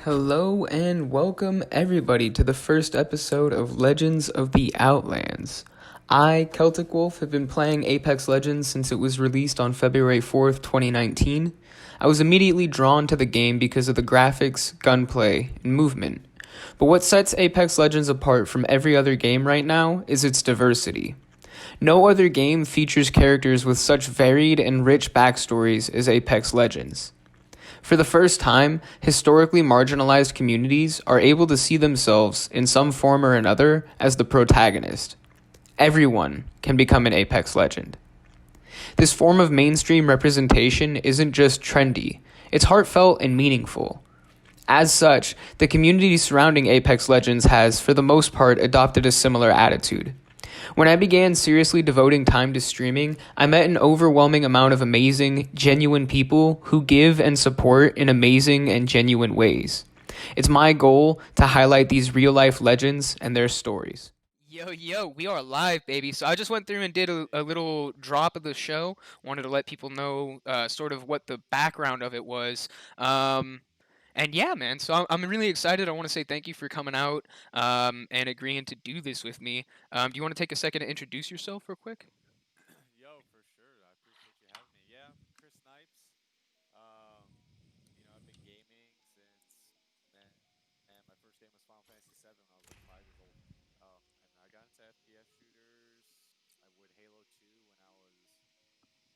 Hello and welcome everybody to the first episode of Legends of the Outlands. I, CelticWolf, have been playing Apex Legends since it was released on February 4th, 2019. I was immediately drawn to the game because of the graphics, gunplay, and movement. But what sets Apex Legends apart from every other game right now is its diversity. No other game features characters with such varied and rich backstories as Apex Legends. For the first time, historically marginalized communities are able to see themselves, in some form or another, as the protagonist. Everyone can become an Apex legend. This form of mainstream representation isn't just trendy, it's heartfelt and meaningful. As such, the community surrounding Apex Legends has, for the most part, adopted a similar attitude. When I began seriously devoting time to streaming, I met an overwhelming amount of amazing, genuine people who give and support in amazing and genuine ways. It's my goal to highlight these real-life legends and their stories. Yo, we are live, baby. So I just went through and did a little drop of the show. Wanted to let people know sort of what the background of it was. Um, and yeah, man, so I'm really excited. I want to say thank you for coming out and agreeing to do this with me. Do you want to take a second to introduce yourself real quick? Yo, for sure. I appreciate you having me. Yeah, I'm Cris. I've been gaming since, man, my first game was Final Fantasy VII when I was like 5 years old. And I got into FPS shooters. I would Halo 2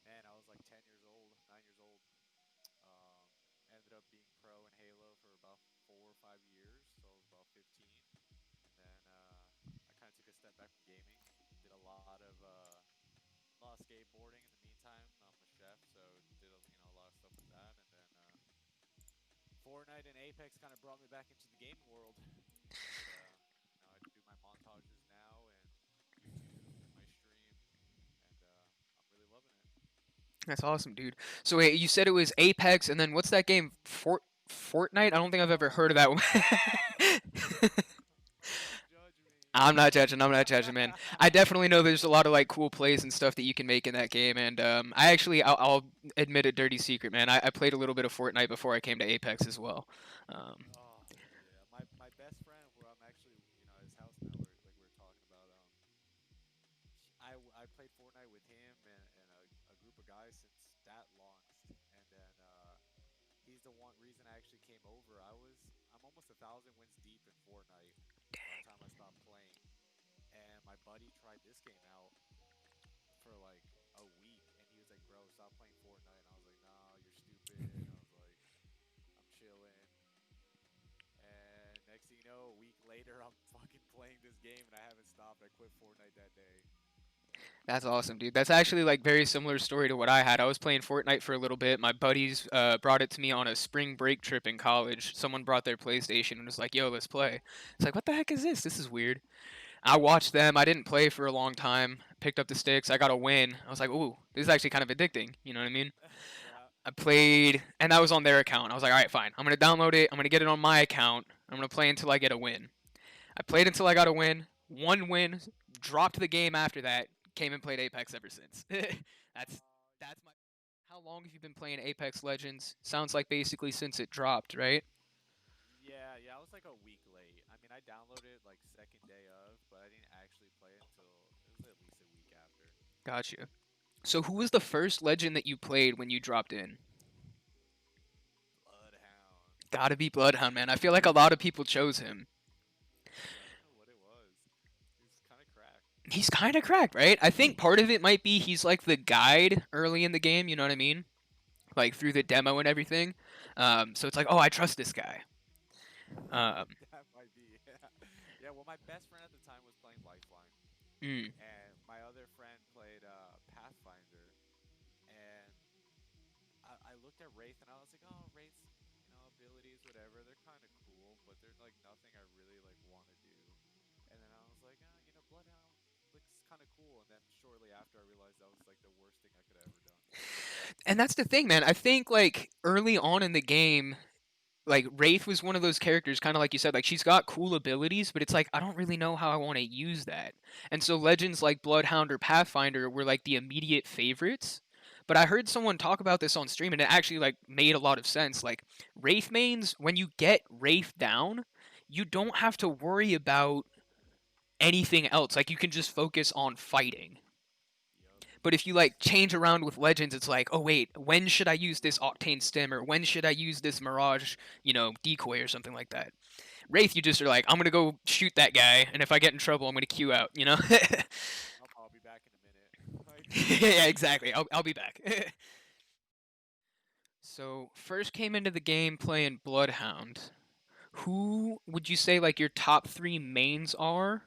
when I was like 10 years old, 9 years old. Um, Ended up being pro in Halo for about 4 or 5 years, so I was about 15. And then I kind of took a step back from gaming. Did a lot of skateboarding in the meantime. I'm a chef, so did a lot of stuff with that, and then Fortnite and Apex kind of brought me back into the gaming world. And I do my montages now and YouTube and my stream, and I'm really loving it. That's awesome, dude. So wait, you said it was Apex, and then what's that game? Fortnite? I don't think I've ever heard of that one. Don't judge me. I'm not judging. I'm not judging, man. I definitely know there's a lot of like cool plays and stuff that you can make in that game, and I actually I'll admit a dirty secret, man. I played a little bit of Fortnite before I came to Apex as well. Um, Oh yeah, my best friend, where I'm actually at his house now, like we were talking about. I played Fortnite with him and a group of guys since that launched, and then he's the one reason I actually came over. I'm almost 1,000 wins deep in Fortnite from the time I stopped playing, and my buddy tried this game out for like a week, and he was like, "Bro, stop playing Fortnite." And I was like, "Nah, you're stupid." I was like, "I'm chilling." And next thing you know, a week later, I'm fucking playing this game, and I haven't stopped. I quit Fortnite that day. That's awesome, dude. That's actually like very similar story to what I had. I was playing Fortnite for a little bit. My buddies brought it to me on a spring break trip in college. Someone brought their PlayStation and was like, "Yo, let's play." It's like, "What the heck is this? This is weird." I watched them. I didn't play for a long time. Picked up the sticks. I got a win. I was like, "Ooh, this is actually kind of addicting." You know what I mean? Yeah. I played, and that was on their account. I was like, "All right, fine. I'm gonna download it. I'm gonna get it on my account. I'm gonna play until I get a win." I played until I got a win. One win. Dropped the game after that. Came and played Apex ever since. That's my. How long have you been playing Apex Legends? Sounds like basically since it dropped, right? Yeah. I was like a week late. I mean, I downloaded it like second day of, but I didn't actually play it until it was at least a week after. Gotcha. So who was the first legend that you played when you dropped in? Bloodhound. Gotta be Bloodhound, man. I feel like a lot of people chose him. Yeah, I don't know what it was. He was kind of cracked. He's kind of cracked, right? I think part of it might be he's like the guide early in the game, you know what I mean? Like through the demo and everything. So it's like, oh, I trust this guy. Um, That might be. Yeah. Well, my best friend at the time was playing Lifeline, mm. and my other friend played Pathfinder. And I looked at Wraith, and I was like, oh, Wraith's abilities, whatever, they're kind of cool, but they're like nothing I really like want to do. And then I was like, Bloodhound looks kind of cool. And then shortly after, I realized that was like the worst thing I could have ever done. And that's the thing, man. I think like early on in the game, like Wraith was one of those characters, kind of like you said, like she's got cool abilities, but it's like I don't really know how I want to use that. And so legends like Bloodhound or Pathfinder were like the immediate favorites. But I heard someone talk about this on stream, and it actually like made a lot of sense. Like Wraith mains, when you get Wraith down, you don't have to worry about anything else. Like you can just focus on fighting. Yup. But if you like change around with Legends, it's like, oh wait, when should I use this Octane stem, or when should I use this Mirage, decoy or something like that. Wraith, you just are like, I'm gonna go shoot that guy, and if I get in trouble, I'm gonna queue out. I'll be back in a minute. Like, Yeah, exactly. I'll be back. So first came into the game playing Bloodhound. Who would you say like your top three mains are?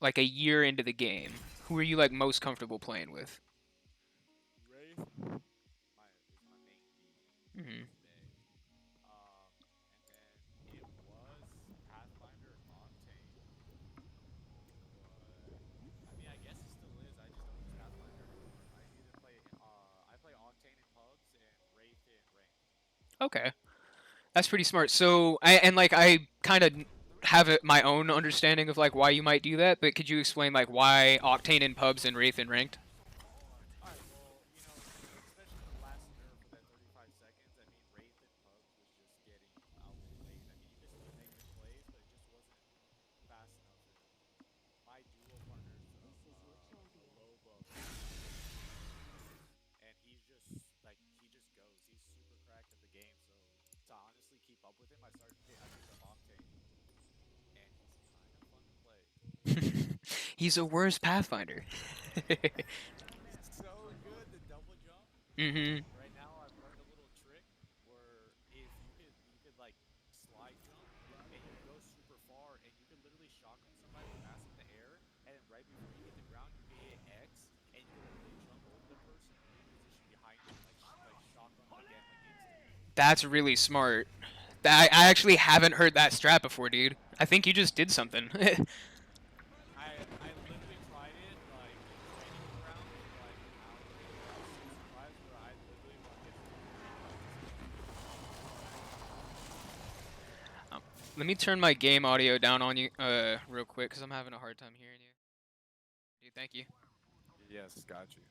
Like a year into the game, who are you like most comfortable playing with? Wraith my main Hmm. today. And then it was Pathfinder and Octane, but I mean I guess it still is. I just don't use Pathfinder anymore. I play Octane in pubs and Wraith in ranked. Okay, that's pretty smart. So I kind of have my own understanding of like why you might do that, but could you explain like why Octane in pubs and Wraith in ranked? All right, well, especially with the last nerf with that 35 seconds, I mean, Wraith in pubs was just getting outplayed. I mean, he could still make good plays, but it just wasn't fast enough. And my duo partner's a low buff and he just goes. He's super cracked at the game. So to honestly keep up with him, I picked up Octane, and he's kind of fun to play. He's a worse Pathfinder. He's so good. The double jump. Hmm. Right now, I've learned a little trick where if you could like slide jump and you could go super far and you could literally shotgun somebody with mass in the air, and then right before you hit the ground, you can hit X and you can literally jump over the person and reposition behind them like shotgun them again like instantly. That's really smart. I actually haven't heard that strat before, dude. I think you just did something. I literally tried it like in training rounds for like an hour, and I was so surprised where I literally won against 2 people by just doing it. Let me turn my game audio down on you real quick because I'm having a hard time hearing you. Dude, thank you. Yes, got you.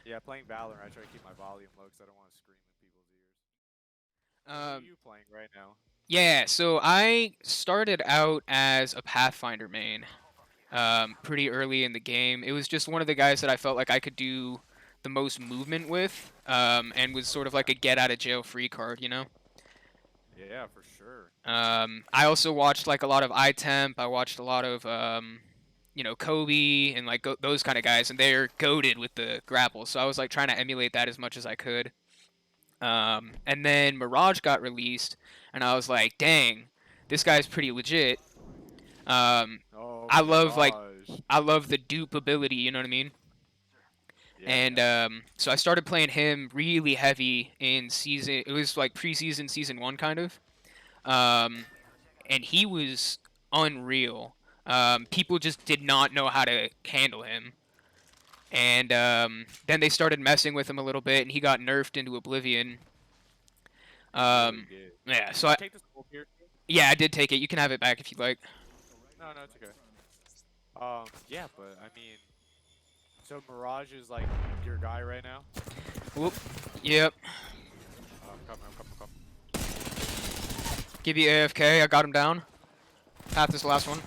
Yeah, playing Valorant, I try to keep my volume low because I don't want to scream in people's ears. What are Um, you playing right now? yeah, so I started out as a Pathfinder main pretty early in the game. It was just one of the guys that I felt like I could do the most movement with, and was Oh sort of like yeah, a get out of jail free card. yeah, for sure. I also watched like a lot of iTemp. I watched a lot of Kobe and like those kind of guys, and they're goaded with the grapple. So I was like trying to emulate that as much as I could. And then Mirage got released, and I was like, dang, this guy's pretty legit. Um, Oh, I love like Mirage. I love the dupe ability. You know what I mean? Yeah, And yeah. so I started playing him really heavy in season. It was like preseason, season one, kind of. Um, and he was unreal. People just did not know how to handle him. And then they started messing with him a little bit, and he got nerfed into oblivion. He really Um, did. yeah, Did so you I, take the skull piercing? yeah, I did take it. You can have it back if you'd like. No, no, it's okay. Yeah, but I mean, so Mirage is like your guy right now. Whoop. Yep. I'm coming. Give you AFK. I got him down. Path is the last one.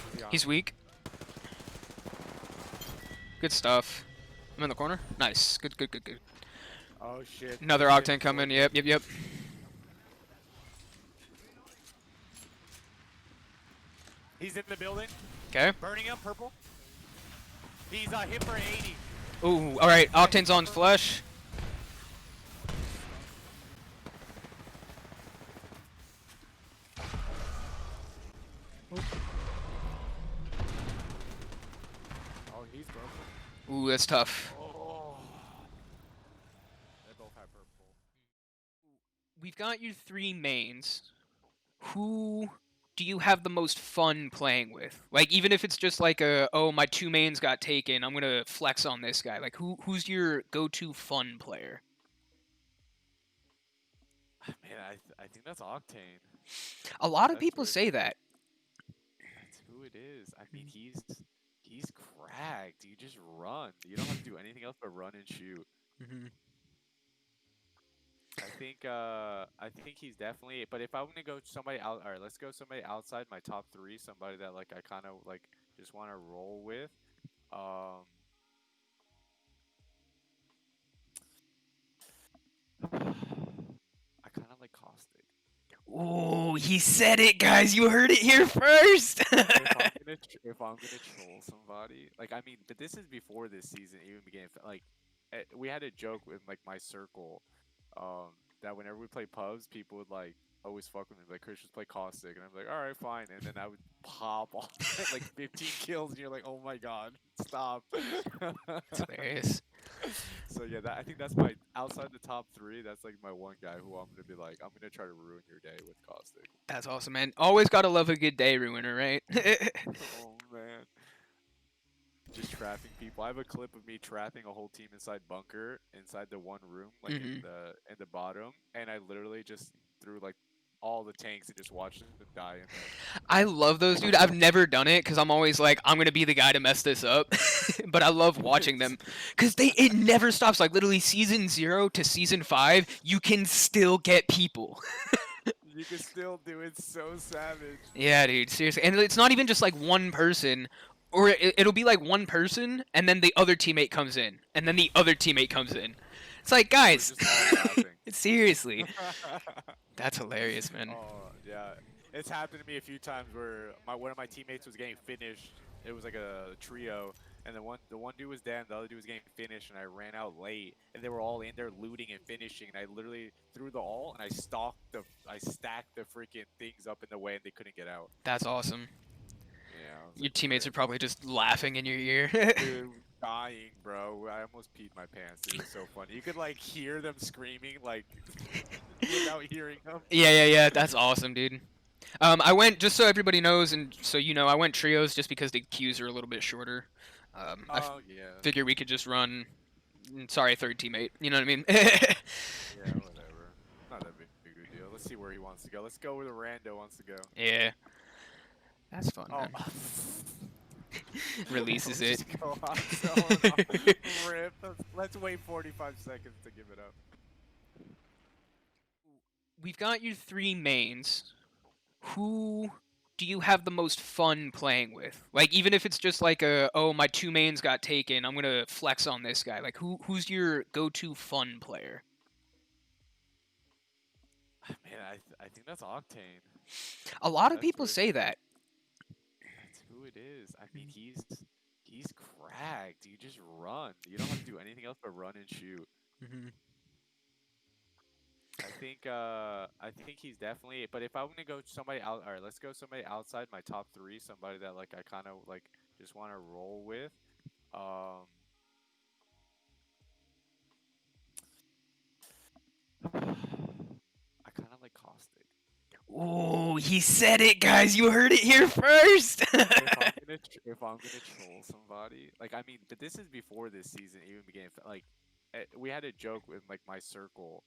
Where's he on? He's weak. Good stuff. I'm in the corner. Nice. Good, good, good, good. Oh shit. Another He's getting Octane coming. tortured. Yep. He's in the building. Okay. Burning him, purple. He's hit for 80. Ooh, alright. Yeah, hit Octane's for on purple. flesh. Oh, he's broken. Ooh, that's tough. Oh. They both have purple. We've got your three mains. Who do you have the most fun playing with? Like, even if it's just like oh, my two mains got taken, I'm gonna flex on this guy. Like, who's your go-to fun player? Man, I think that's Octane. A lot of That's people where say that. that's who it is. I mean, he's He's cracked. You just run. You don't have to do anything else but run and shoot. Hmm. I think he's definitely. But if I'm gonna go somebody out, all right, let's go somebody outside my top three. Somebody that like I kind of like just want to roll with. Um, I kind of like Caustic. Ooh, he said it, guys. You heard it here first. If I'm gonna troll somebody, like I mean, but this is before this season even began. Like, we had a joke with like my circle, that whenever we play pubs, people would like always fuck with me. Like, Chris, just play Caustic, and I'm like, all right, fine. And then I would pop off at like 15 kills, and you're like, oh my god, stop. That's hilarious. So yeah, I think that's my outside the top three. That's like my one guy who I'm gonna be like, I'm gonna try to ruin your day with Caustic. That's awesome, man. Always gotta love a good day ruiner, right? Oh man. Just trapping people. I have a clip of me trapping a whole team inside bunker, inside the one room, like in Hmm. the bottom, and I literally just threw like all the tanks and just watched them die in I love those, dude. I've never done it because I'm always like, I'm gonna be the guy to mess this up. But I love there. watching them because it never stops. Like literally season 0 to season 5, you can still get people. You can still do it so savage. Yeah, dude, seriously. And it's not even just like one person, or it'll be like one person, and then the other teammate comes in, and then the other teammate comes in. It's like, And we're guys, just all laughing. seriously. That's hilarious, man. Oh yeah, it's happened to me a few times where one of my teammates was getting finished. It was like a trio, and the one dude was dead, and the other dude was getting finished, and I ran out late, and they were all in there looting and finishing, and I literally threw the ult, and I stacked the freaking things up in the way, and they couldn't get out. That's awesome. Yeah, I was Your like, teammates are rip. probably just laughing in your ear. Dude, dying, bro. I almost peed my pants. It was so funny. You could like hear them screaming, like without hearing them. Yeah. That's awesome, dude. I went just so everybody knows, and so you know, I went trios just because the queues are a little bit shorter. Oh yeah, Figure we could just run. Sorry, third teammate. You know what I mean? yeah, whatever. Not that big of a deal. Let's see where he wants to go. Let's go where the rando wants to go. Yeah, that's fun, Oh, man. Releases it. just go on someone rip. Let's wait 45 seconds to give it up. We've got your three mains. Who do you have the most fun playing with? Like, even if it's just like oh, my two mains got taken, I'm gonna flex on this guy. Like, who's your go-to fun player? Man, I think that's Octane. A lot of That's people really say that. that's who it is. I mean, he's cracked. You just run. You don't have to do anything else but run and shoot. Hmm. I think he's definitely. But if I'm gonna go somebody out, all right, let's go somebody outside my top three. Somebody that like I kind of like just want to roll with. Um, I kind of like Caustic. Ooh, he said it, guys. You heard it here first. If I'm gonna troll somebody, like I mean, but this is before this season even began. Like, we had a joke with like my circle,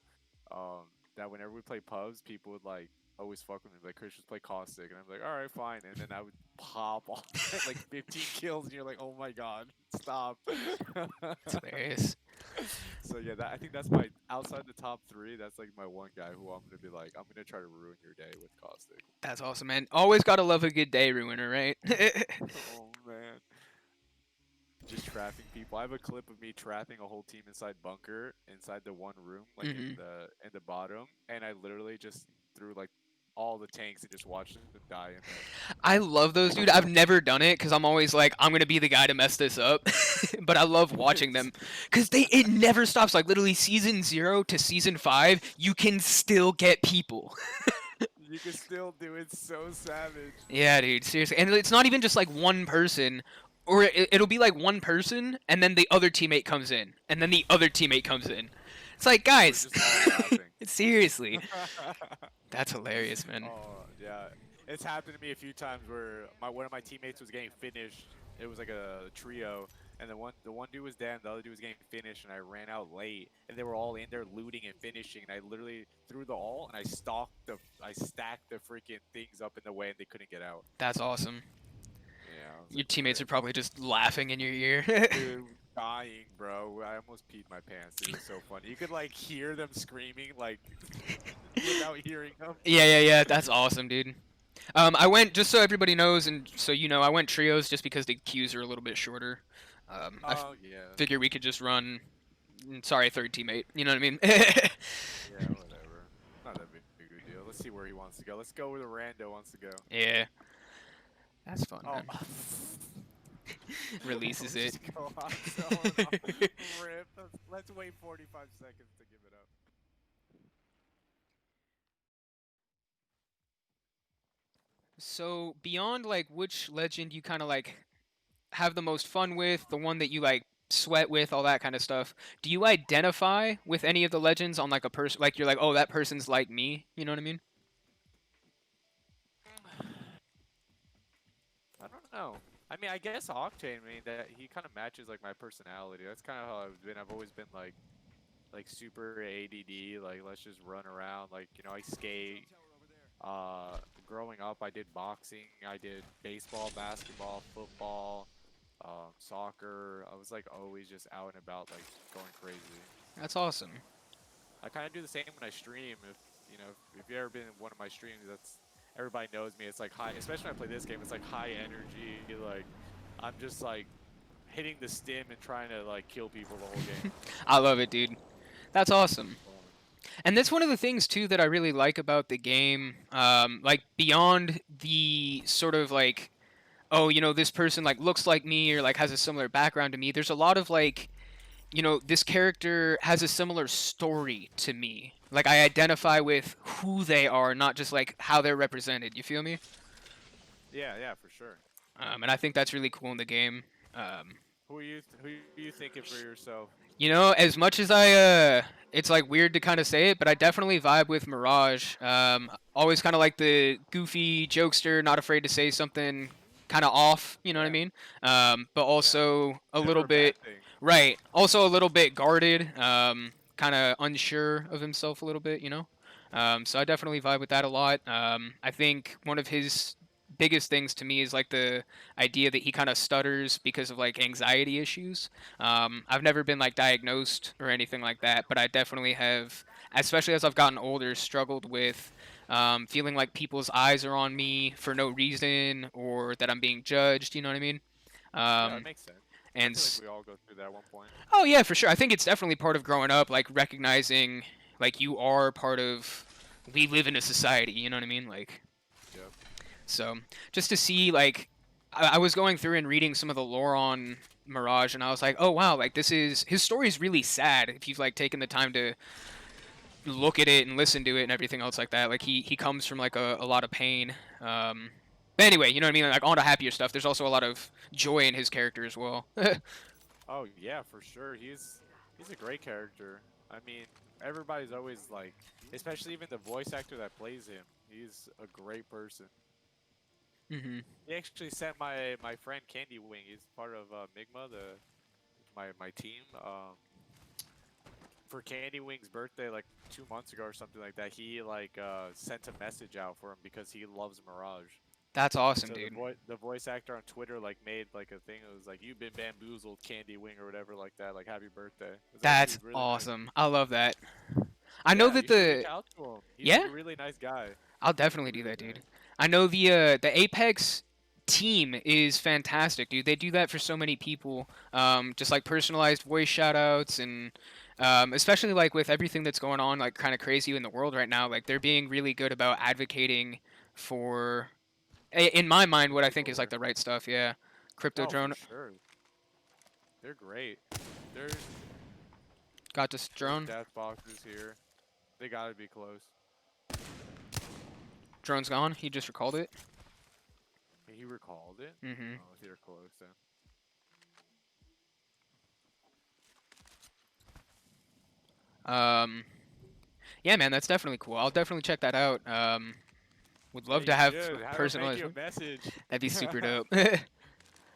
that whenever we play pubs, people would like always fuck with me. Like, Chris, just play Caustic, and I'm like, all right, fine. And then I would pop off at like 15 kills, and you're like, oh my god, stop. That's hilarious. So yeah, I think that's my outside the top three. That's like my one guy who I'm gonna be like, I'm gonna try to ruin your day with Caustic. That's awesome, man. Always gotta love a good day ruiner, right? Oh man. Just trapping people. I have a clip of me trapping a whole team inside bunker, inside the one room, like Hmm. in the bottom, and I literally just threw like all the tanks and just watched them die in there. I love those, dude. I've never done it because I'm always like, I'm gonna be the guy to mess this up. But I love watching them because it never stops. Like literally season 0 to season 5, you can still get people. You can still do it so savage. Yeah, dude, seriously. And it's not even just like one person, or it'll be like one person, and then the other teammate comes in, and then the other teammate comes in. It's like, And we're guys, just all laughing. seriously. That's hilarious, man. Oh yeah, it's happened to me a few times where one of my teammates was getting finished. It was like a trio, and the one dude was dead, and the other dude was getting finished, and I ran out late, and they were all in there looting and finishing, and I literally threw the ult, and I stacked the freaking things up in the way, and they couldn't get out. That's awesome. Yeah, Yeah, I was Your like, teammates are rip. probably just laughing in your ear. Dude, dying, bro. I almost peed my pants. It was so funny. You could like hear them screaming like without hearing them. Yeah. That's awesome, dude. I went just so everybody knows, and so you know, I went trios just because the queues are a little bit shorter. Oh yeah, Figure we could just run. Sorry, third teammate. You know what I mean? yeah, whatever. Not that big of a deal. Let's see where he wants to go. Let's go where the rando wants to go. Yeah, that's fun, Oh, man. Releases let's it. just go on zone. Rip. Let's wait 45 seconds to give it up. So beyond like which legend you kind of like have the most fun with, the one that you like sweat with, all that kind of stuff. Do you identify with any of the legends on like a person? Like you're like, oh, that person's like me. You know what I mean? I don't know. I mean, I guess Octane. I mean, that he kind of matches like my personality. That's kind of how I've been. I've always been like super ADD. Like let's just run around. Like I skate. Growing up, I did boxing. I did baseball, basketball, football, soccer. I was like always just out and about, like going crazy. That's awesome. I kind of do the same when I stream. If you ever been in one of my streams, that's everybody knows me. It's like high, especially when I play this game. It's like high energy. Like I'm just like hitting the stim and trying to like kill people the whole game. I love it, dude. That's awesome. Fun. And that's one of the things too that I really like about the game. Like beyond the sort of like, oh, you know, this person like looks like me or like has a similar background to me. There's a lot of like, you know, this character has a similar story to me. Like I identify with who they are, not just like how they're represented. You feel me? Yeah, yeah, for sure. And I think that's really cool in the game. Um, Who are you thinking for yourself? You know, as much as it's like weird to kind of say it, but I definitely vibe with Mirage. Always kind of like the goofy jokester, not afraid to say something kind of off. You know what I Yeah, mean? But yeah. also a Never little a bad bit, thing. right? Also a little bit guarded. Kind of unsure of himself a little bit. You know. So I definitely vibe with that a lot. I think one of his biggest things to me is like the idea that he kind of stutters because of like anxiety issues. I've never been like diagnosed or anything like that, but I definitely have, especially as I've gotten older, struggled with feeling like people's eyes are on me for no reason or that I'm being judged. You know what I mean? Yeah, that Um, makes sense. I and feel like we all go through that at one point. oh yeah, for sure. I think it's definitely part of growing up, like recognizing like you are part of. We live in a society. You know what I mean? Like Yep. so, just to see like, I was going through and reading some of the lore on Mirage, and I was like, oh wow, like this is his story is really sad if you've like taken the time to look at it and listen to it and everything else like that. Like he comes from like a lot of pain. But anyway, you know what I mean? Like on to happier stuff. There's also a lot of joy in his character as well. Oh yeah, for sure. He's a great character. I mean, everybody's always like, especially even the voice actor that plays him. He's a great person. hmm He actually sent my friend Candy Wing. He's part of Migma, my team. For Candy Wing's birthday, like 2 months ago or something like that, he like sent a message out for him because he loves Mirage. That's awesome, So dude. the voice actor on Twitter like made like a thing. It was like you've been bamboozled, Candy Wing or whatever like that. Like happy birthday. It was actually That's really nice. awesome. I love that. I know Yeah, that you should reach the out to him. He's a yeah, really nice guy. I'll definitely do Really that, dude. nice. I know the Apex team is fantastic, dude. They do that for so many people. Just like personalized voice shoutouts and especially like with everything that's going on, like kind of crazy in the world right now. Like they're being really good about advocating for, in my mind, what I think People is like there. the right stuff. Yeah, crypto Oh, for drone sure. They're great. There's got this there's drone. death boxes here. They gotta be close. Drone's gone. He just recalled it. He recalled it. hmm Oh, they're close then. Um, yeah, man, that's definitely cool. I'll definitely check that out. Would Yeah, love to you have should. Have him make personalized. you a message. That'd be super dope.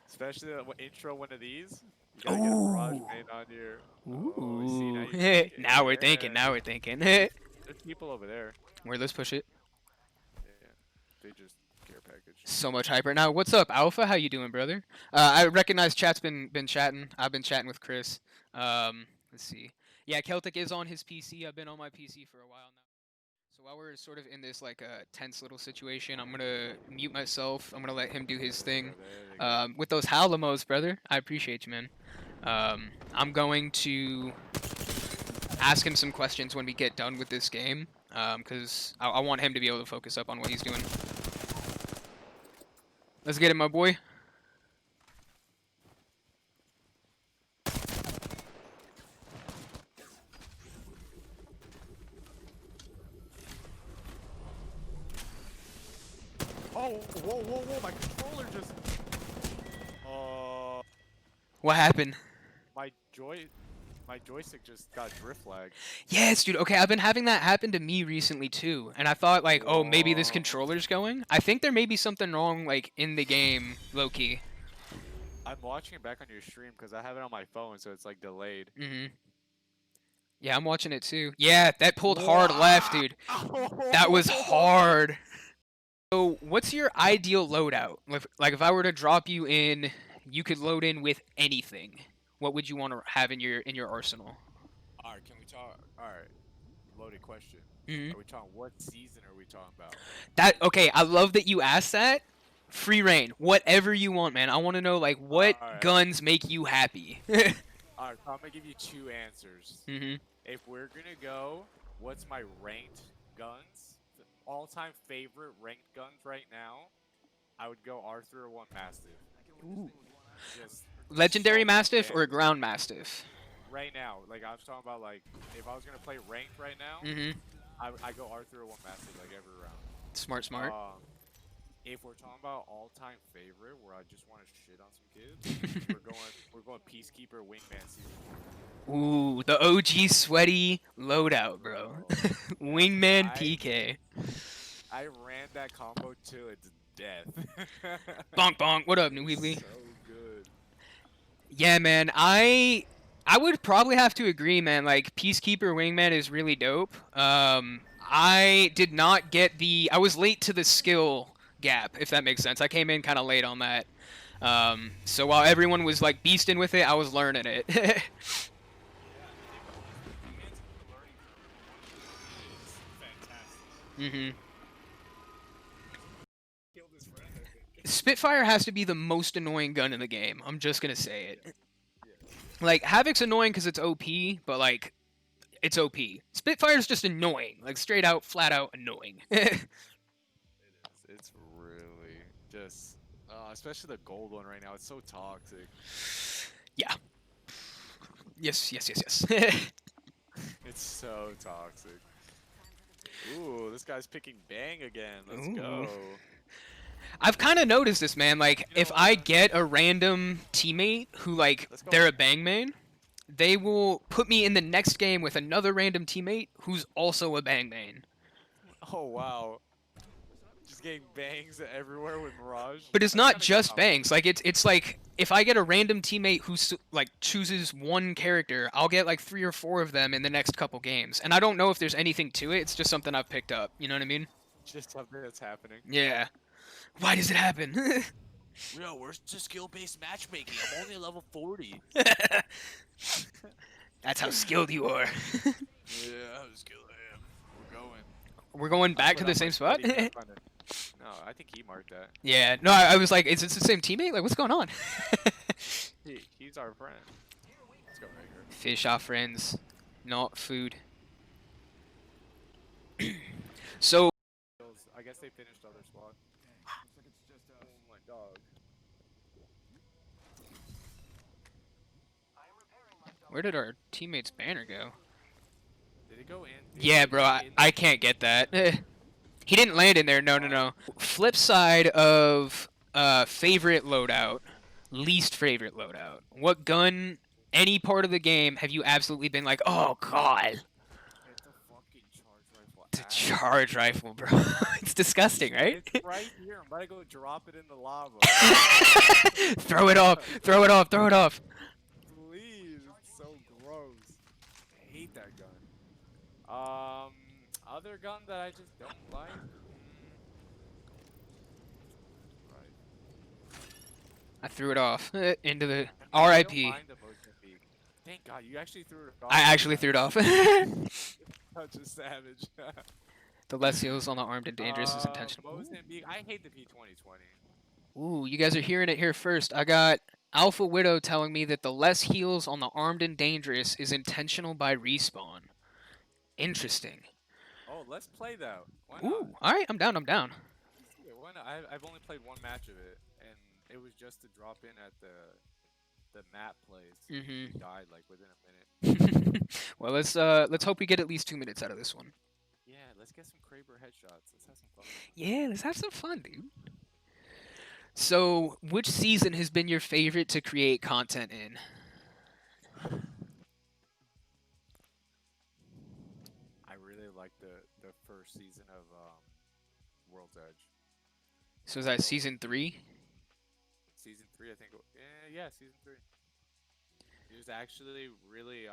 Especially the intro one of these. You gotta get a Mirage Ooh. main on here. Oh, see, now Ooh. you're thinking. Now we're thinking. Yeah. Now we're thinking. There's people over there. Where? Let's push it. Yeah. They just care package. So much hyper. Now, what's up, Alpha? How you doing, brother? I recognize chat's been chatting. I've been chatting with Cris. Let's see. Yeah, Celtic is on his PC. I've been on my PC for a while now. So while we're sort of in this like tense little situation, I'm gonna mute myself. I'm gonna let him do his thing. With those Hellooos, brother. I appreciate you, man. I'm going to ask him some questions when we get done with this game, because I want him to be able to focus up on what he's doing. Let's get it, my boy. Oh, whoa, my controller just... What happened? My joystick just got drift lag. Yes, dude. Okay, I've been having that happen to me recently too, and I thought like, oh, maybe this Whoa. controller's going. I think there may be something wrong like in the game, low key. I'm watching it back on your stream because I have it on my phone, so it's like delayed. Yeah, I'm watching it too. Yeah, that pulled hard left, dude. That was hard. So, what's your ideal loadout? Like, if I were to drop you in, you could load in with anything. What would you want to have in your arsenal? All right, can we talk? All right, loaded question. Are we talking what season are we talking about? Okay, I love that you asked that. Free reign, whatever you want, man. I want to know like what guns make you happy. All right, so I'm gonna give you two answers. If we're gonna go, what's my ranked guns? All-time favorite ranked guns right now, I would go R301 Mastiff. Ooh. Just Legendary so Mastiff or Ground Mastiff? Right now, like I was talking about, like if I was gonna play ranked right now, I go R301 Mastiff like every round. Smart. If we're talking about all-time favorite, where I just want to shit on some kids, we're going Peacekeeper Wingman season 4. Ooh, the OG sweaty loadout, bro. Wingman PK. I ran that combo to its death. Bonk bonk. What up, New Weebly? So good. Yeah, man. I would probably have to agree, man. Like Peacekeeper Wingman is really dope. I did not get the. I was late to the skill gap, if that makes sense. I came in kind of late on that. So while everyone was like beasting with it, I was learning it. Spitfire has to be the most annoying gun in the game. I'm just gonna say it. Like Havoc's annoying because it's OP, but like it's OP. Spitfire's just annoying, like straight out, flat out annoying. It is. It's really just, especially the gold one right now. It's so toxic. Yeah. Yes. It's so toxic. Ooh, this guy's picking Bang again. Let's go. I've kind of noticed this, man. Like, if I get a random teammate who, like, they're a Bang main, they will put me in the next game with another random teammate who's also a Bang main. Oh, wow. Just getting bangs everywhere with Mirage. But it's not just bangs. Like, it's like, if I get a random teammate who, like, chooses one character, I'll get, like, 3 or 4 of them in the next couple games. And I don't know if there's anything to it. It's just something I've picked up. You know what I mean? Just something that's happening. Yeah. Why does it happen? Yo, where's the skill-based matchmaking? I'm only at level 40. That's how skilled you are. Yeah, how skilled I am. We're going back to the same spot? No, I think he marked that. Yeah, no, I was like, is this the same teammate? Like, what's going on? He's our friend. Let's go right here. Fish are friends, not food. So, I guess they finished other squad. Looks like it's just oh my dog. where did our teammate's banner go? Did it go in? Yeah, bro, I can't get that. He didn't land in there. No. Flip side of favorite loadout, least favorite loadout. What gun, any part of the game, have you absolutely been like, oh god? It's a fucking charge rifle. It's a charge rifle, bro. It's disgusting, right? It's right here. I'm about to go drop it in the lava. Throw it off. Throw it off. Throw it off. Please, it's so gross. I hate that gun. Other gun that I just don't like. I threw it off into the I mean, I don't RIP. mind the Mozambique. Thank God you actually threw it I off like actually that. threw it off. Such a savage. The less heals on the armed and dangerous is intentional. Ooh. Mozambique. I hate the P2020. Ooh, you guys are hearing it here first. I got Alpha Widow telling me that the less heals on the armed and dangerous is intentional by Respawn. Interesting. Oh, let's play that. Why not? Ooh, alright, I'm down, I'm down. Let's do it. Why not? I've only played one match of it, and it was just to drop in at the map place, and we Mm-hmm. died like within a minute. Well, let's hope we get at least 2 minutes out of this one. Yeah, let's get some Kraber headshots. Let's have some fun. Yeah, let's have some fun, dude. So, which season has been your favorite to create content in? I really like the first season of World's Edge. So is I that love season 3? season three. I think. Yeah, season three. It was actually really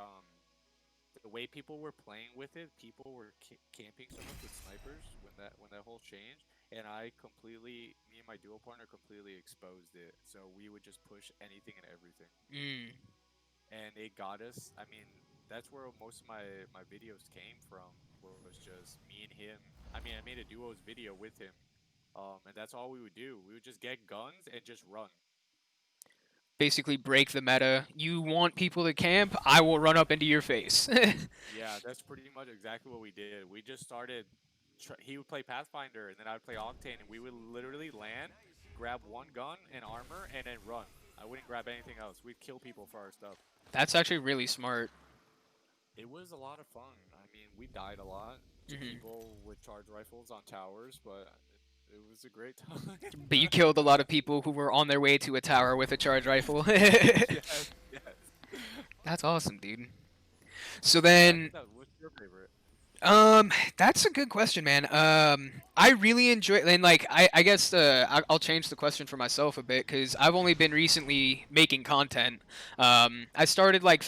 the way people were playing with it. People were camping so much with snipers when that whole changed, and me and my duo partner completely exposed it. So we would just push anything and everything, Mm. and it got us. I mean, that's where most of my videos came from. Was just me and him. I mean, I made a duos video with him, and that's all we would do. We would just get guns and just run. Basically break the meta. You want people to camp? I will run up into your face. Yeah, that's pretty much exactly what we did. We just started. He would play Pathfinder, and then I would play Octane, and we would literally land, grab one gun and armor, and then run. I wouldn't grab anything else. We'd kill people for our stuff. That's actually really smart. It was a lot of fun. I mean, we died a lot to Hmm. people with charge rifles on towers, but it was a great time. But you killed a lot of people who were on their way to a tower with a charge rifle. Yes, yes. That's awesome, dude. So Besides then, that, what's your favorite? that's a good question, man. I really enjoy, and like, I guess I'll change the question for myself a bit because I've only been recently making content. I started like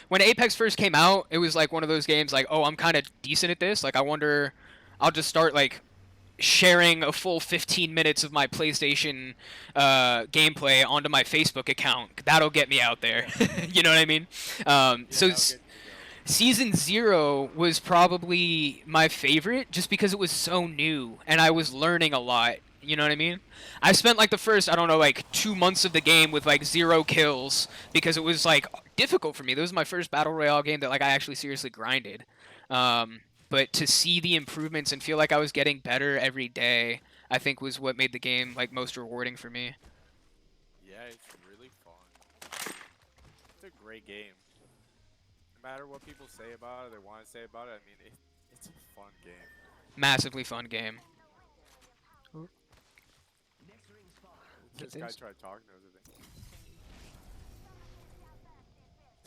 when Apex first came out, it was like one of those games like, oh, I'm kind of decent at this. Like, I wonder, I'll just start like sharing a full 15 minutes of my PlayStation gameplay onto my Facebook account. That'll get me out there. Yeah, You know what I mean? yeah, that'll get you going. Season 0 was probably my favorite just because it was so new and I was learning a lot. You know what I mean? I spent like the first, I don't know, like 2 months of the game with like 0 kills because it was like difficult for me. This was my first Battle Royale game that like I actually seriously grinded. But to see the improvements and feel like I was getting better every day, I think was what made the game like most rewarding for me. Yeah, it's really fun. I mean, it's a great game. No matter what people say about it, they want to say about it. I mean, it's a fun game. Massively fun game. Get This guy this. tried talking to us,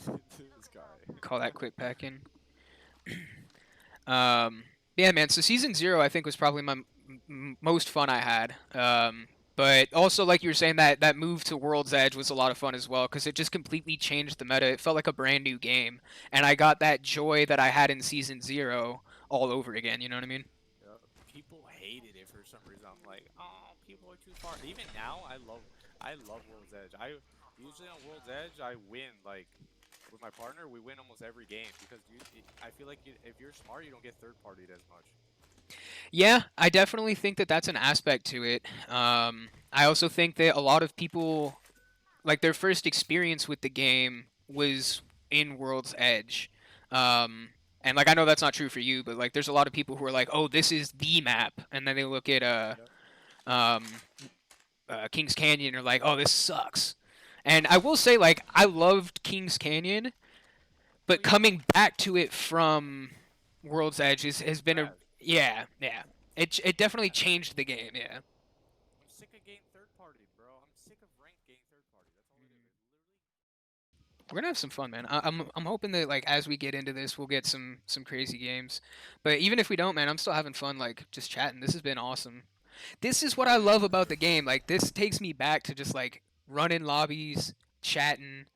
I think. This guy. Call that quick packing. Yeah, man. So season 0, I think, was probably my most fun I had. But also, like you were saying, that move to World's Edge was a lot of fun as well because it just completely changed the meta. It felt like a brand new game, and I got that joy that I had in season 0 all over again. You know what I mean? Yep. People hated it for some reason. I'm like, oh, people are too far. Even now, I love World's Edge. I usually on World's Edge, I win like with my partner. We win almost every game because I feel like if you're smart, you don't get third partied as much. Yeah, I definitely think that that's an aspect to it. I also think that a lot of people, like their first experience with the game was in World's Edge. And like I know that's not true for you, but like there's a lot of people who are like, "Oh, this is the map," and then they look at Yep. um, Kings Canyon and are like, "Oh, this sucks." And I will say, like, I loved Kings Canyon, Oh but yeah, coming back to it from World's Edge has been a Raz. yeah. It definitely Raz. changed the game. Yeah. I'm sick of getting third partied, bro. I'm sick of ranked getting third party. That's all it is. It literally. We're gonna have some fun, man. I'm hoping that like as we get into this, we'll get some crazy games. But even if we don't, man, I'm still having fun. Like just chatting. This has been awesome. This is what I love about the game. Like this takes me back to just like running lobbies, chatting.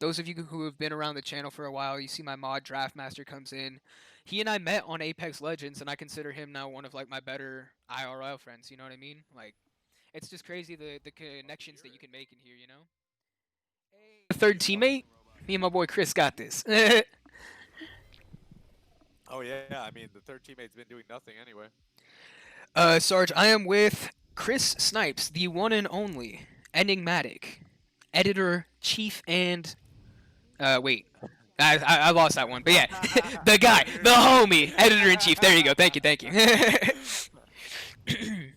Those of you who have been around the channel for a while, you see my mod Draftmaster comes in. He and I met on Apex Legends, and I consider him now one of like my better IRL friends. You know what I mean? Like It's just crazy the connections that you can make in here, you know? The third teammate, me and my boy Chris got this. Oh yeah, I mean the third teammate's been doing nothing anyway. Sarge, I am with Chris Snipes, the one and only enigmatic editor, chief, and wait. I lost that one, but yeah, the guy, the homie, editor in chief. There you go. Thank you, thank you. I'm dead.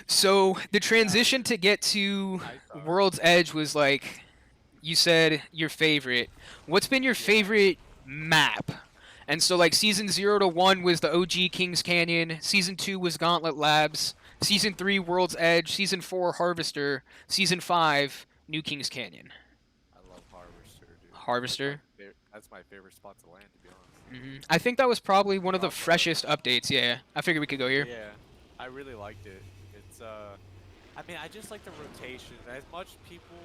So the Yeah, transition to get to I thought. World's Edge was like you said your favorite. What's been your Yeah. favorite map? And so like season 0 to 1 was the OG Kings Canyon, season 2 was Gauntlet Labs, season 3 World's Edge, season 4 Harvester, season 5 New Kings Canyon. I love Harvester, dude. Harvester. That's my favorite spot to land, to be honest. I think that was probably one of the Also, freshest updates. Yeah, I figured we could go here. yeah, I really liked it. It's I mean, I just like the rotation. As much people,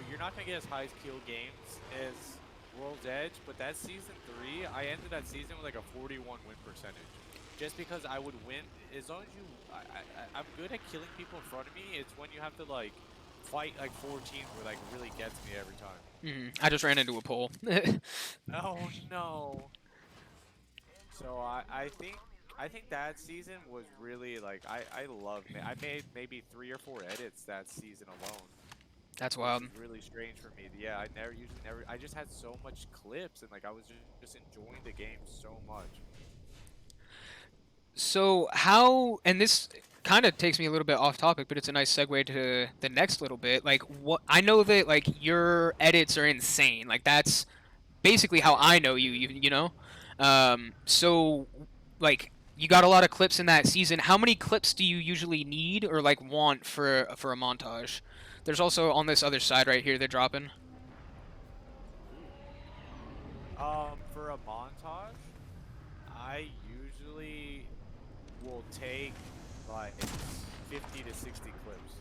you're not gonna get as high kill games as World's Edge, but that season 3, I ended that season with like a 41 win percentage. Just because I would win, as long as I'm good at killing people in front of me. It's when you have to like fight like 14 where like really gets me every time. I just ran into a pole. Oh no. So I think that season was really like I loved it. I made maybe 3 or 4 edits that season alone, That's which wild. is really strange for me. Yeah, I never I just had so much clips and like I was just enjoying the game so much. So how, and this kind of takes me a little bit off topic, but it's a nice segue to the next little bit. Like what I know that like your edits are insane. Like that's basically how I know you. You know. So like you got a lot of clips in that season. How many clips do you usually need or like want for a montage? There's also on this other side right here they're dropping. Ooh. For a montage, I usually will take like 50 to 60 clips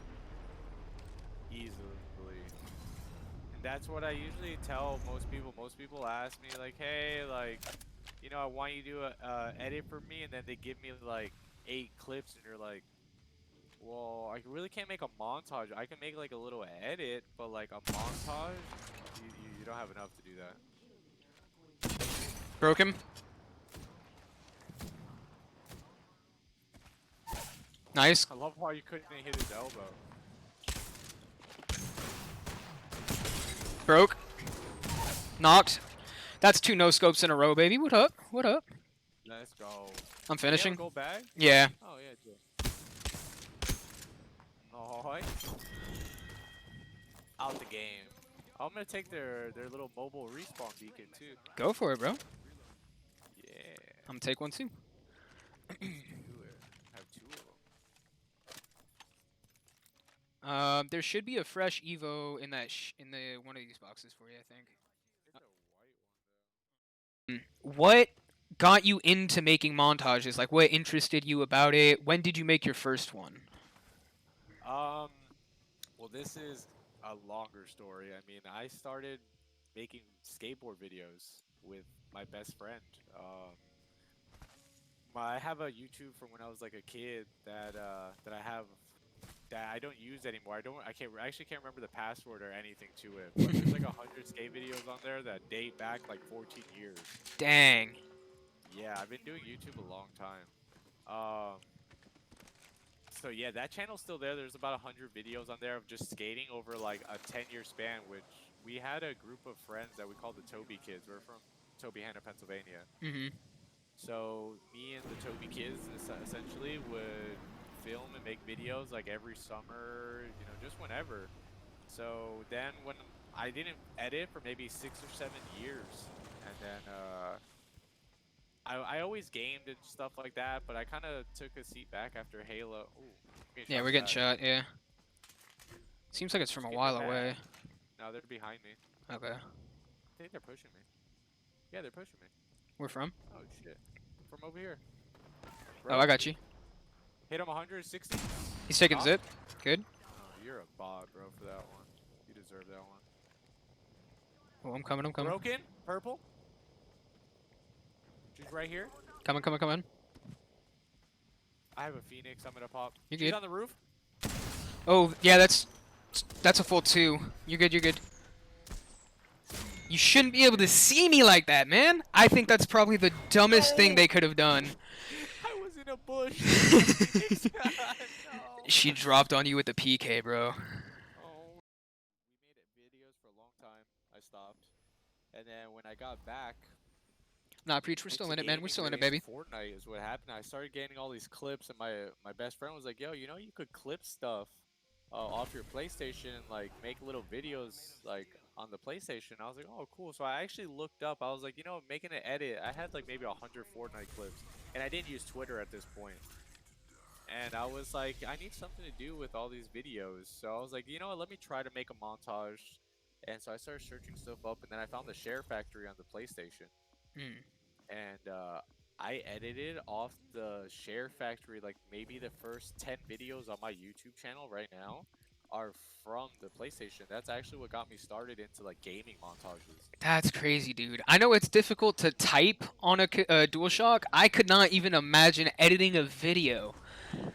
easily. And that's what I usually tell most people. Most people ask me like, "Hey, like, I want you to do a edit for me," and then they give me like 8 clips, and you're like, "Well, I really can't make a montage. I can make like a little edit, but like a montage, you don't have enough to do that." Broke him. Nice. I love how you couldn't hit his elbow. Broke. Knocked. That's 2 no scopes in a row, baby. What up? What up? Let's go. I'm Do you have a finishing. gold bag? Yeah. Oh yeah, do. Nice. Out the game. I'm gonna take their little mobile respawn beacon too. Go for it, bro. Yeah. I'm gonna take one too. Let's do it. I have 2 of them. There should be a fresh Evo in that in the one of these boxes for you, I think. It's a white What got you into making montages? Like, what interested you about it? When did you make your first one? one. Well, this is a longer story. I mean, I started making skateboard videos with my best friend. I have a YouTube from when I was like a kid that I don't use anymore. I actually can't remember the password or anything to it. But there's like 100 skate videos on there that date back like 14 years. Dang. Yeah, I've been doing YouTube a long time. Um, so yeah, that channel's still there. There's about 100 videos on there of just skating over like a 10-year span, which we had a group of friends that we called the Toby Kids. We're from Tobyhanna, Pennsylvania. So me and the Toby Kids essentially would film and make videos like every summer, just whenever. So then when I didn't edit for maybe 6 or 7 years, and then I always gamed and stuff like that, but I kind of took a seat back after Halo. Ooh, Yeah, we're getting shot. Yeah. Seems like it's from a while away. No, they're behind me. Okay. I think they're pushing me. Yeah, they're pushing me. Where from? Oh shit. From over here. Oh, I got you. Hit him 160. He's taking Knock. zip. Good. Oh, you're a bot, bro, for that one. You deserve that one. Oh, I'm coming. I'm coming. Broken. Purple. She's right here. Coming. Coming. Coming. I have a Phoenix. I'm gonna pop. You're She's good. on the roof. Oh, yeah, that's a full 2. You're good, you're good. You shouldn't be able to see me like that, man. I think that's probably the dumbest thing No! they could have done. I was in a bush. There's my Phoenix. No. She dropped on you with the PK, bro. Oh. We made videos for a long time. I stopped. And then when I got back Nah, Preach, we're still into in it, man. We're gaming, still in really it, into baby. Fortnite is what happened. I started getting all these clips, and my best friend was like, "Yo, you know you could clip stuff off your PlayStation and like make little videos like on the PlayStation." I was like, "Oh, cool." So I actually looked up. I was like, you know, making an edit. I had like maybe 100 Fortnite clips, and I didn't use Twitter at this point. And I was like, I need something to do with all these videos. So I was like, you know what, let me try to make a montage. And so I started searching stuff up, and then I found the Share Factory on the PlayStation. Hmm. And I edited off the Share Factory, like maybe the first 10 videos on my YouTube channel right now are from the PlayStation. That's actually what got me started into like gaming montages. That's crazy, dude. I know it's difficult to type on a DualShock. I could not even imagine editing a video.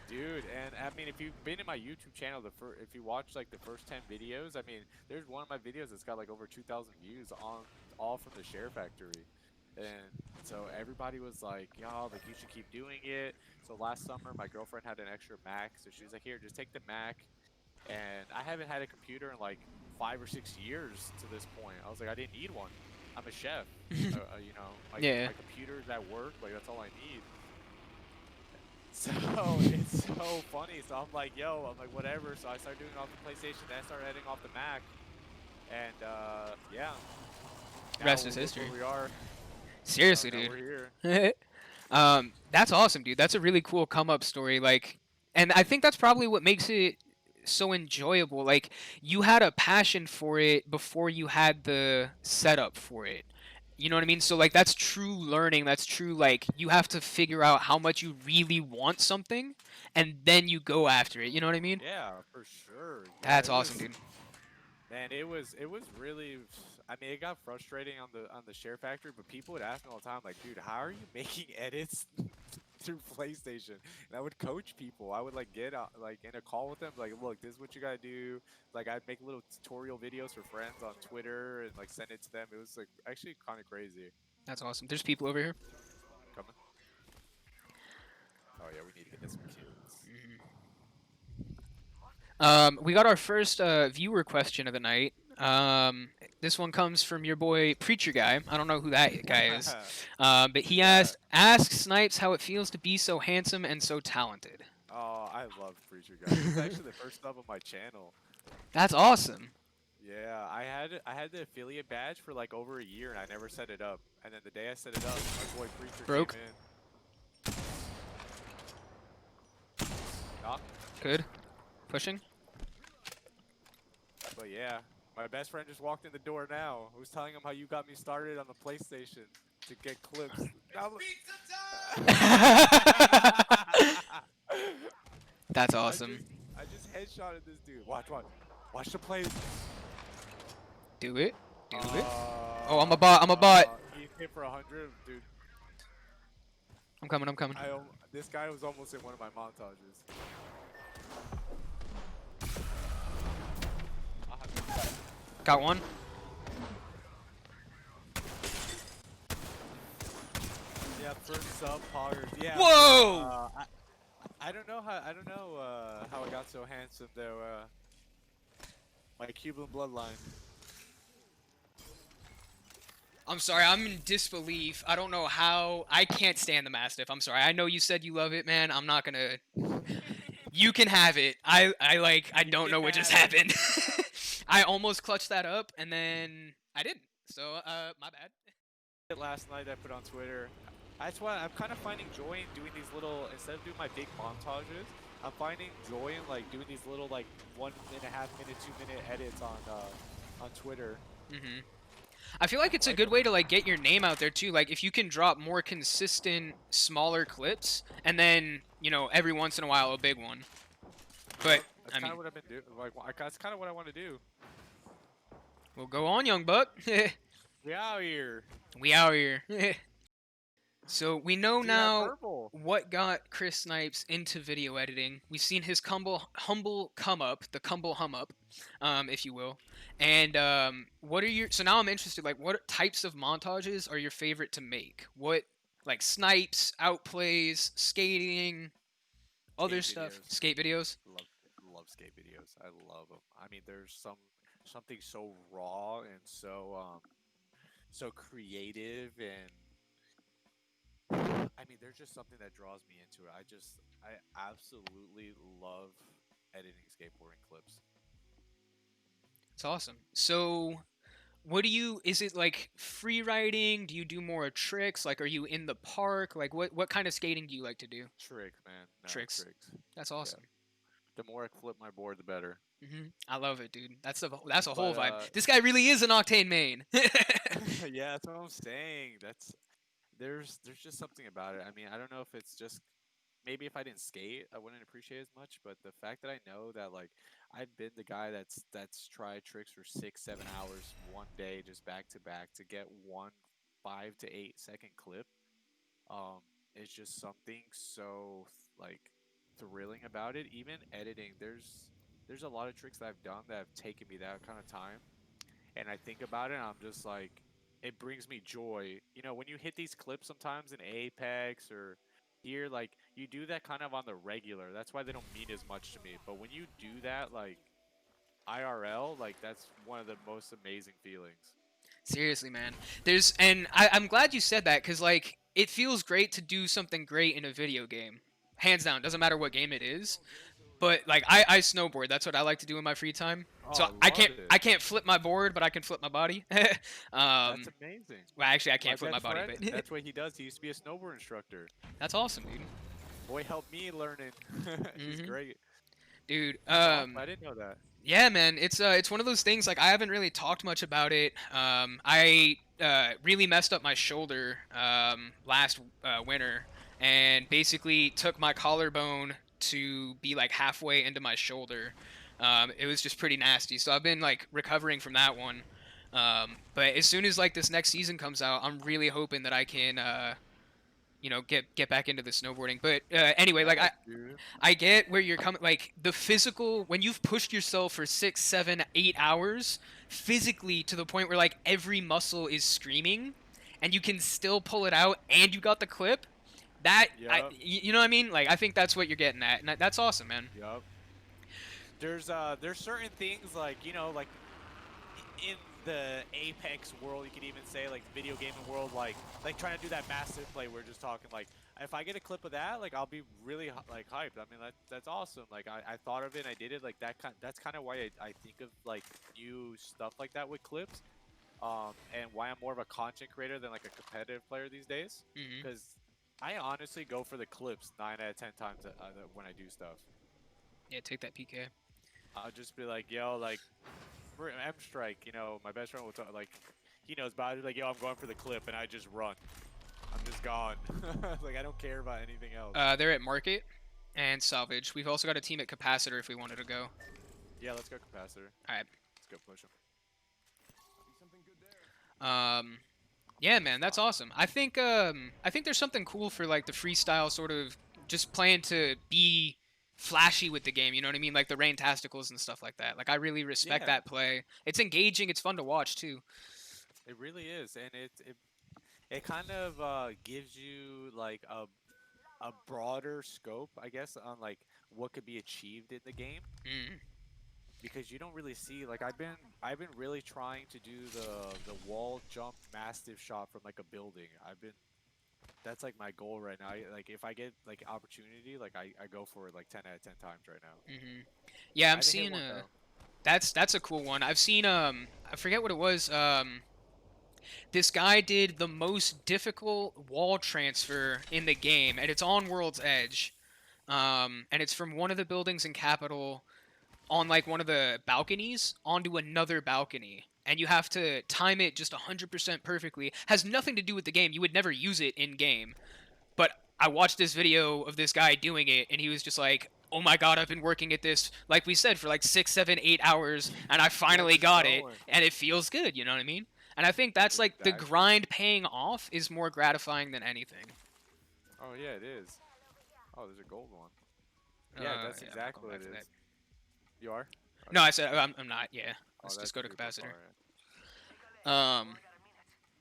Dude, and I mean, if you've been in my YouTube channel, if you watch like the first 10 videos, I mean, there's one of my videos that's got like over 2,000 views on all from the Share Factory. And so everybody was like, yo, like you should keep doing it. So last summer, my girlfriend had an extra Mac, so she was like, here, just take the Mac. And I haven't had a computer in like 5 or 6 years to this point. I was like, I didn't need one. I'm a chef. You know, Yeah. my computer's at work, like that's all I need. So it's so funny. So I'm like, yo, I'm like, whatever. So I started doing it off the PlayStation, then I started editing off the Mac. And yeah. Rest Now is look history. where we are. Seriously, Now dude. we're here. That's awesome, dude. That's a really cool come up story. Like, and I think that's probably what makes it so enjoyable. Like, you had a passion for it before you had the setup for it. You know what I mean? So like that's true learning. That's true like you have to figure out how much you really want something and then you go after it. You know what I mean? Yeah, for sure. Yeah, That's it awesome, was dude. man, it was really I mean, it got frustrating on the Share Factory, but people would ask me all the time like, "Dude, how are you making edits through PlayStation?" And I would coach people. I would like get like in a call with them like, "Look, this is what you got to do." Like I'd make little tutorial videos for friends on Twitter and like send it to them. It was like actually kind of crazy. That's awesome. There's people over here. Coming. Oh yeah, we need to get some kills. We got our first viewer question of the night. This one comes from your boy Preacher Guy. I don't know who that guy is, but he Yeah. asked, "Ask Snipes how it feels to be so handsome and so talented." Oh, I love Preacher Guy. He's actually the first sub on my channel. That's awesome. Yeah, I had the affiliate badge for like over a year and I never set it up. And then the day I set it up, my boy Preacher Broke. came in. Knock. Good. Pushing. But yeah, my best friend just walked in the door now. I was telling him how you got me started on the PlayStation to get clips. Now, That's awesome. I just headshotted this dude. Watch. Watch the plays. Do it. Do it. Oh, I'm a bot. I'm a bot. He hit for 100, dude. I'm coming. I'm coming. This guy was almost in one of my montages. Got one. Yeah, first sub poggers. Yeah. Whoa! I don't know how I got so handsome though. My Cuban bloodline. I'm sorry, I'm in disbelief. I don't know how. I can't stand the Mastiff. I'm sorry. I know you said you love it, man. I'm not gonna. You can have it. I don't know what just happened. I almost clutched that up, and then I didn't. So, my bad. Last night I put on Twitter. That's why I'm kind of finding joy in doing these little, instead of doing my big montages, I'm finding joy in like doing these little like 1.5 minute, 2 minute edits on Twitter. Mhm. I feel like it's a good way to like get your name out there too. Like if you can drop more consistent, smaller clips, and then every once in a while a big one. But That's kind of what I've been doing. Like that's kind of what I want to do. We'll go on, young buck. We out here. We out here. So we know Dude, I'm now purple. what got Chris Snipes into video editing. We've seen his humble come up, the humble hum up, if you will. And what are your? So now I'm interested. Like, what types of montages are your favorite to make? What like snipes, outplays, skating, other Skate stuff, videos. skate videos. Love skate videos. I love them. I mean, there's something so raw and so creative, and I mean, there's just something that draws me into it. I absolutely love editing skateboarding clips. It's awesome. So what do you? Is it like free riding? Do you do more tricks? Like, are you in the park? Like, what kind of skating do you like to do? Tricks, man. No Tricks. tricks. That's Yeah. awesome. The more I flip my board, the better. I love it, dude. That's a whole But vibe. This guy really is an Octane main. yeah, that's what I'm saying. There's just something about it. I mean, I don't know if it's just maybe if I didn't skate, I wouldn't appreciate it as much. But the fact that I know that like I've been the guy that's tried tricks for 6, 7 hours one day just back to back to get one 5 to 8 second clip, um, it's just something so like thrilling about it. Even editing, there's a lot of tricks that I've done that have taken me that kind of time, and I think about it, and I'm just like, it brings me joy. You know, when you hit these clips sometimes in Apex or here, like you do that kind of on the regular. That's why they don't mean as much to me. But when you do that, like IRL, like that's one of the most amazing feelings. Seriously, man. I'm glad you said that because like it feels great to do something great in a video game. Hands down, doesn't matter what game it is. But like I snowboard. That's what I like to do in my free time. Oh, So I love it. I can't flip my board, but I can flip my body. That's um, amazing. well, actually, I My can't flip my best body, friend, but that's what he does. He used to be a snowboard instructor. that's awesome, dude. Boy, helped me learning. He's hmm great. Dude, That's awesome. I didn't know that. yeah, man, it's one of those things. Like I haven't really talked much about it. I really messed up my shoulder last winter, and basically took my collarbone to be like halfway into my shoulder. It was just pretty nasty. So I've been like recovering from that one. But as soon as like this next season comes out, I'm really hoping that I can get back into the snowboarding. But anyway, like Yes, dude. I get where you're coming. Like the physical, when you've pushed yourself for 6, 7, 8 hours, physically to the point where like every muscle is screaming, and you can still pull it out, and you got the clip. Yup. You know what I mean? Like I think that's what you're getting at, and that's awesome, man. Yup. There's certain things like like in the Apex world, you could even say like the video gaming world, like trying to do that massive play. We're just talking like if I get a clip of that, like I'll be really like hyped. I mean that's awesome. Like I thought of it and I did it. Like that's kind of why I think of like new stuff like that with clips. And why I'm more of a content creator than like a competitive player these days. hmm Because I honestly go for the clips 9 out of 10 times when I do stuff. Yeah, take that PK. I'll just be like, yo, like for M Strike, my best friend will talk like he knows about it. Like, yo, I'm going for the clip, and I just run. I'm just gone. Like I don't care about anything else. They're at Market and Salvage. We've also got a team at Capacitor if we wanted to go. Yeah, let's go capacitor. All right. Let's go push him. Yeah, man, that's awesome. I think there's something cool for like the freestyle sort of just playing to be flashy with the game. You know what I mean? Like the rain tasticals and stuff like that. Like I really respect Yeah, that play. It's engaging. It's fun to watch too. it really is, and it kind of gives you like a broader scope, I guess, on like what could be achieved in the game. Mm. Because you don't really see like I've been really trying to do the wall jump massive shot from like a building. That's like my goal right now. Like if I get like opportunity, like I go for it like 10 out of 10 times right now. hmm Yeah, I I'm haven't hit seeing one though. that's a cool one. I've seen I forget what it was. This guy did the most difficult wall transfer in the game, and it's on World's Edge. And it's from one of the buildings in Capital on like one of the balconies onto another balcony. And you have to time it just 100% perfectly. Has nothing to do with the game. You would never use it in game. But I watched this video of this guy doing it, and he was just like, "Oh my god, I've been working at this, like we said, for like 6, 7, 8 hours, and I Yeah, finally just got it, going. and it feels good." You know what I mean? And I think that's like the Exactly. grind paying off is more gratifying than anything. Oh yeah, it is. Oh, there's a gold one. Yeah, that's Yeah, I'm not going exactly what back it for that. is. You are? No, Okay. I said I'm not. Yeah, Oh, let's just that's go to super capacitor. far. Um,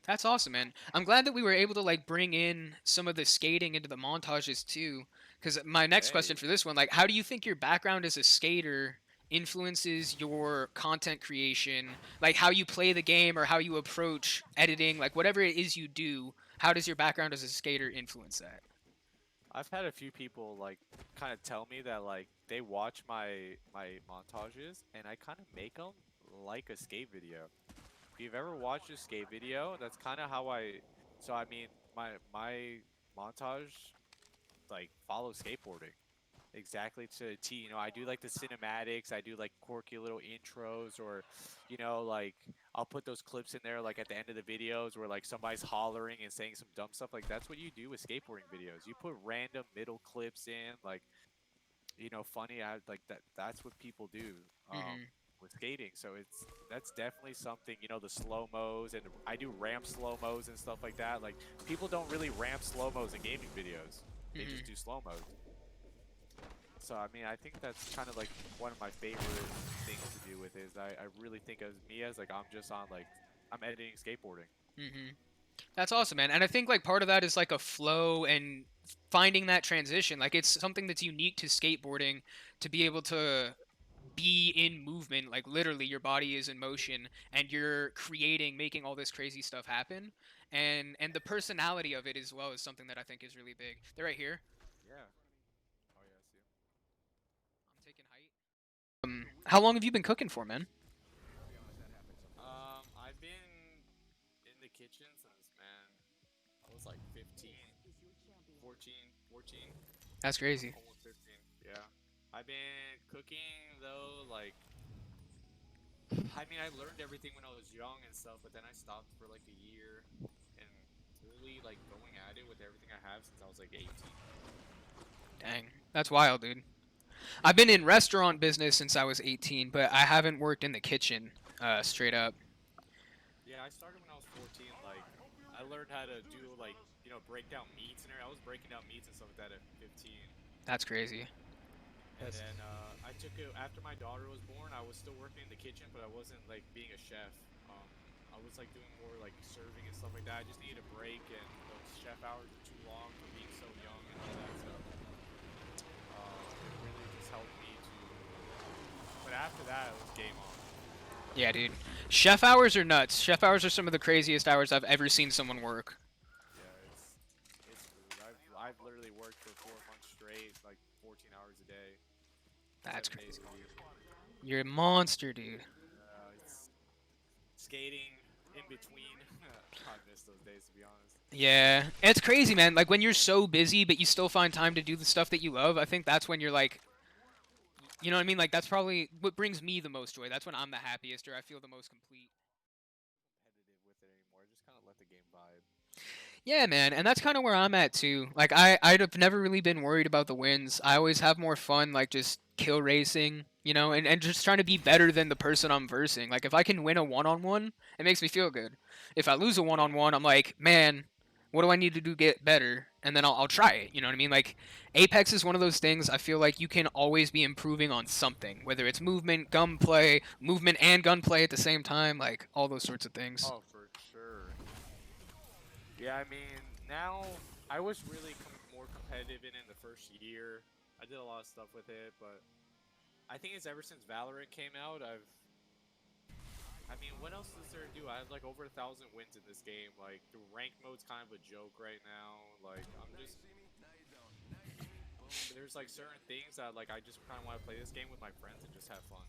that's awesome, man. I'm glad that we were able to like bring in some of the skating into the montages too. Because my next question Hey, for this one, like, how do you think your background as a skater influences your content creation? Like, how you play the game or how you approach editing, like whatever it is you do. How does your background as a skater influence that? I've had a few people like kind of tell me that like they watch my montages and I kind of make them like a skate video. If you've ever watched a skate video, that's kind of how I. So I mean, my montage like follows skateboarding exactly to a T. You know, I do like the cinematics. I do like quirky little intros, or like I'll put those clips in there like at the end of the videos where like somebody's hollering and saying some dumb stuff. Like that's what you do with skateboarding videos. You put random middle clips in, like funny. Like that. That's what people do. Um, Hmm. with skating, so that's definitely something. The slow mos, and I do ramp slow mos and stuff like that. Like people don't really ramp slow mos in gaming videos; they just do Hmm. slow mos. So I mean, I think that's kind of like one of my favorite things to do with it, is I really think of me as like I'm just on like I'm editing skateboarding. Hmm. That's awesome, man. And I think like part of that is like a flow and finding that transition. Like it's something that's unique to skateboarding to be able to be in movement, like literally your body is in motion and you're creating, making all this crazy stuff happen. And the personality of it as well is something that I think is really big. They're right here. Yeah. Oh yeah, I see 'em. I'm taking height. How long have you been cooking for, man? I've been in the kitchen since man, I was like 15, 14, That's crazy. almost 15. Yeah. I've been cooking though, like I mean, I learned everything when I was young and stuff, but then I stopped for like a year and really like going at it with everything I have since I was like 18. Dang. That's wild, dude. I've been in restaurant business since I was 18, but I haven't worked in the kitchen, straight up. Yeah, I started when I was 14. Like, I learned how to do like, break down meats and everything. I was breaking down meats and stuff like that at 15. That's crazy. And then I took it after my daughter was born. I was still working in the kitchen, but I wasn't like being a chef. I was like doing more like serving and stuff like that. I just needed a break, and those chef hours were too long for being so young and all that stuff. It really just helped me to. But after that, it was game on. Yeah, dude. Chef hours are nuts. Chef hours are some of the craziest hours I've ever seen someone work. Yeah, it's rude. I've literally worked for 4 months straight, like 14 hours a day, That's 7 days crazy. a week. You're a monster, dude. It's skating in between. I miss those days, to be honest. Yeah, it's crazy, man. Like when you're so busy, but you still find time to do the stuff that you love. I think that's when you're like, you know what I mean? Like that's probably what brings me the most joy. That's when I'm the happiest, or I feel the most complete. Competitive with it anymore. Just kind of let the game vibe. Yeah, man, and that's kind of where I'm at too. Like I'd have never really been worried about the wins. I always have more fun, like just kill racing, and just trying to be better than the person I'm versing. Like if I can win a one-on-one, it makes me feel good. If I lose a Yeah. one-on-one, I'm like, man, what do I need to do to get better? And then I'll try it. You know what I mean? Like Apex is one of those things I feel like you can always be improving on something, whether it's movement and gunplay at the same time, like all those sorts of things. Oh, for sure. Yeah, I mean, now I was really more competitive in the first year. I did a lot of stuff with it, but I think it's ever since Valorant came out, I mean, what else is there to do? I have like over 1,000 wins in this game. Like the rank mode's kind of a joke right now. Like I'm just there's like certain things that like I just kind of want to play this game with my friends and just have fun.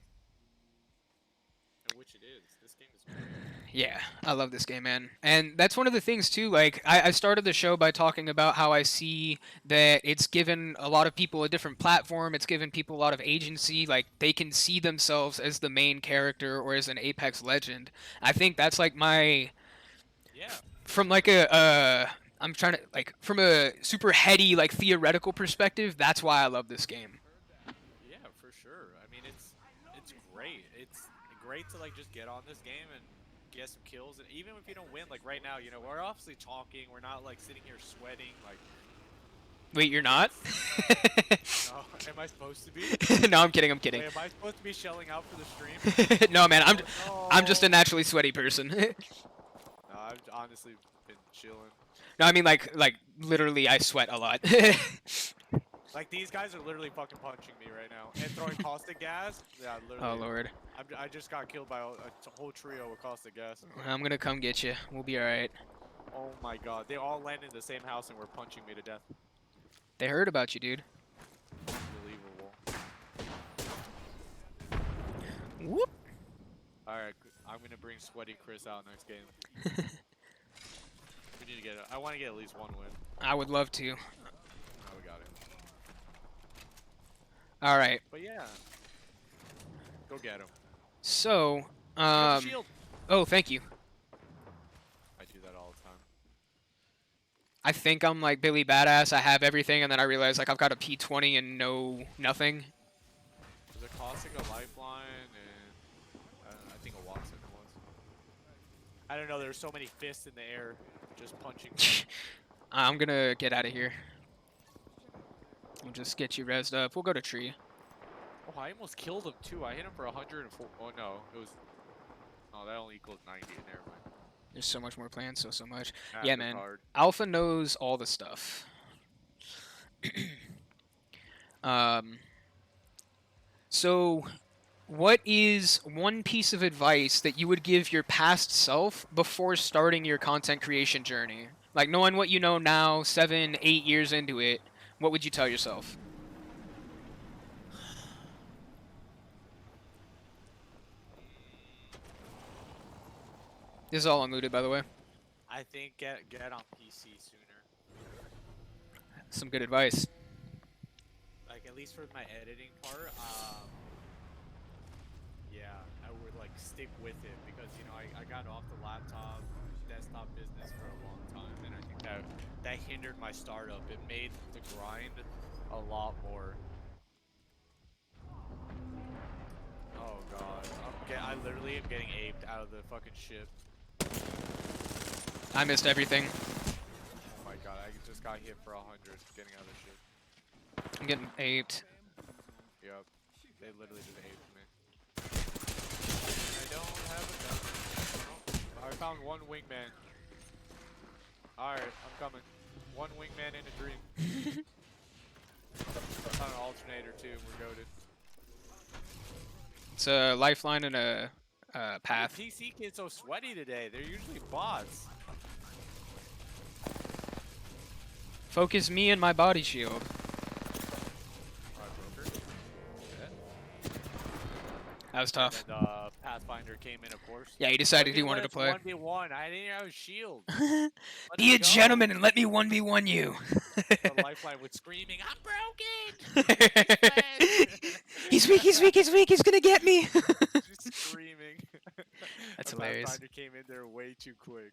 And which it is. This game is great. Yeah, I love this game, man. And that's one of the things, too. Like, I started the show by talking about how I see that it's given a lot of people a different platform. It's given people a lot of agency. Like, they can see themselves as the main character or as an Apex legend. I think that's like my. Yeah, for From like sure. I'm trying to. Like, from a super heady, like, theoretical perspective, that's why I love this game. Yeah, for sure. I mean, it's great. It's great to like just get on this game and get some kills, and even if you don't win, like right now, you know, we're obviously talking. We're not like sitting here sweating. Like, Wait, you're not? no, am I supposed to be? No, I'm kidding. I'm kidding. Wait, am I supposed to be shelling out for the stream? No, man. I'm just a No. naturally sweaty person. No, I've honestly been chilling. No, I mean like literally I sweat a lot. Like these guys are literally fucking punching me right now and throwing caustic gas. Yeah, Oh literally. lord. I just got killed by a whole trio with caustic gas. I'm gonna come get you. We'll be all right. Oh my god, they all landed in the same house and were punching me to death. They heard about you, dude. Unbelievable. Whoop. Alright, I'm gonna bring Sweaty Cris out next game. We need to get I want to get at least one win. I would love to. Oh, we got it. All right. But yeah. Go get him. So, Shield. oh, thank you. I do that all the time. I think I'm like Billy Badass. I have everything, and then I realize like I've got a P20 and nothing. There's a caustic, a lifeline, and I think a Watson it was. I don't know. There's so many fists in the air, just punching. I'm gonna get out of here. We'll just get you rezzed up. We'll go to tree. Oh, I almost killed him too. I hit him for 104. Oh no, it was. Oh, that only equals 90. Never mind. There's so much more plans, so much. That's Yeah, man. hard. Alpha knows all the stuff. So, what is one piece of advice that you would give your past self before starting your content creation journey? Like, knowing what you know now, 7, 8 years into it, what would you tell yourself? This is all unmuted, by the way. I think get on PC sooner. Some good advice. Like at least for my editing part. Yeah, I would like stick with it because you know I got off the laptop desktop business for a long time, and I think that hindered my startup. It made the grind a lot more. Oh god, I literally am getting aped out of the fucking ship. I missed everything. Oh my god, I just got hit for 100 getting out of the ship. I'm getting aped. Yep, they literally just aped me. I don't have a gun. Oh, I found one wingman. Alright, I'm coming. One wingman in a dream. I found an alternator too, we're goated. It's a lifeline and a path. PC kids so sweaty today, they're usually bots. Focus me and my body shield. Alright, broker. That was tough. And Pathfinder came in, of course. Yeah, he decided he wanted to play. 1v1. I didn't have a shield. Be a gentleman and let me 1v1 you. The lifeline with screaming, I'm broken! He's weak, he's weak, he's weak, he's gonna get me. Just screaming. That's The hilarious. Pathfinder came in there way too quick.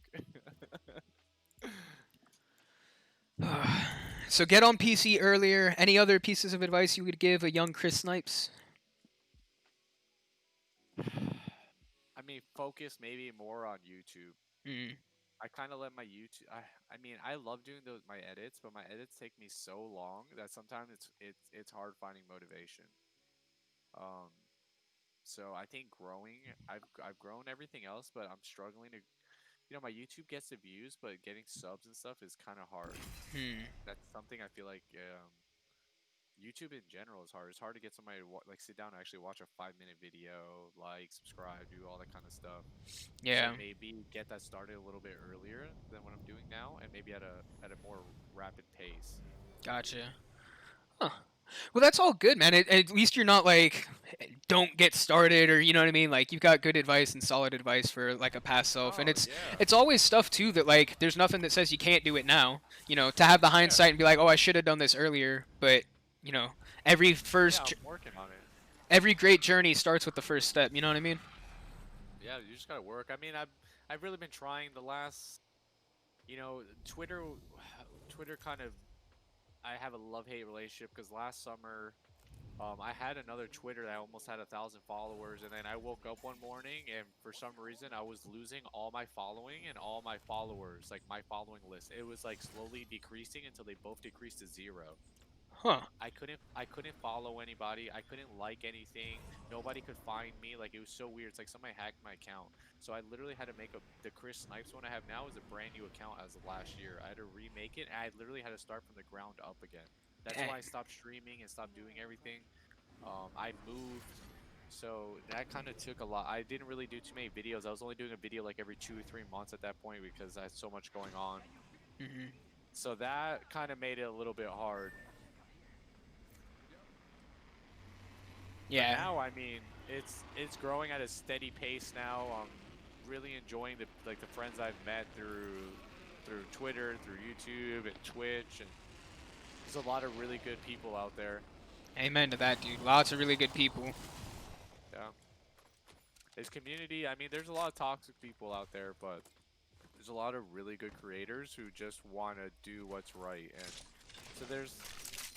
So get on PC earlier. Any other pieces of advice you would give a young Cris Snipes? I mean, focus maybe more on YouTube. Mm. I kind of let my YouTube. I mean, I love doing my edits, but my edits take me so long that sometimes it's hard finding motivation. So I think growing, I've grown everything else, but I'm struggling to. You know, my YouTube gets the views, but getting subs and stuff is kind of hard. That's something I feel like YouTube in general is hard. It's hard to get somebody to like sit down and actually watch a 5-minute video, like, subscribe, do all that kind of stuff. Yeah. So maybe get that started a little bit earlier than what I'm doing now, and maybe at a more rapid pace. Gotcha. Huh. Well, that's all good, man. At least you're not like, don't get started, or you know what I mean. Like you've got good advice and solid advice for like a past self, and it's always stuff too that like there's nothing that says you can't do it now. You know, to have the hindsight and be like, oh, I should have done this earlier. But you know, every I'm working on it. every great journey starts with the first step. You know what I mean? Yeah, you just gotta work. I mean, I've really been trying the last, you know, Twitter kind of. I have a love-hate relationship because last summer I had another Twitter that almost had 1,000 followers, and then I woke up one morning, and for some reason, I was losing all my following and all my followers, like my following list. It was like slowly decreasing until they both decreased to zero. Huh. I couldn't follow anybody. I couldn't like anything. Nobody could find me. Like it was so weird. It's like somebody hacked my account. So I literally had to make the Chris Snipes one I have now is a brand new account as of last year. I had to remake it, and I literally had to start from the ground up again. That's Dang. why I stopped streaming and stopped doing everything. I moved, so that kind of took a lot. I didn't really do too many videos. I was only doing a video like every 2 or 3 months at that point because I had so much going on. Hmm. So that kind of made it a little bit hard. But Yeah. now, I mean, it's growing at a steady pace now. Really enjoying the friends I've met through Twitter, through YouTube, and Twitch, and there's a lot of really good people out there. Amen to that, dude. Lots of really good people. Yeah, there's community. I mean, there's a lot of toxic people out there, but there's a lot of really good creators who just want to do what's right, and so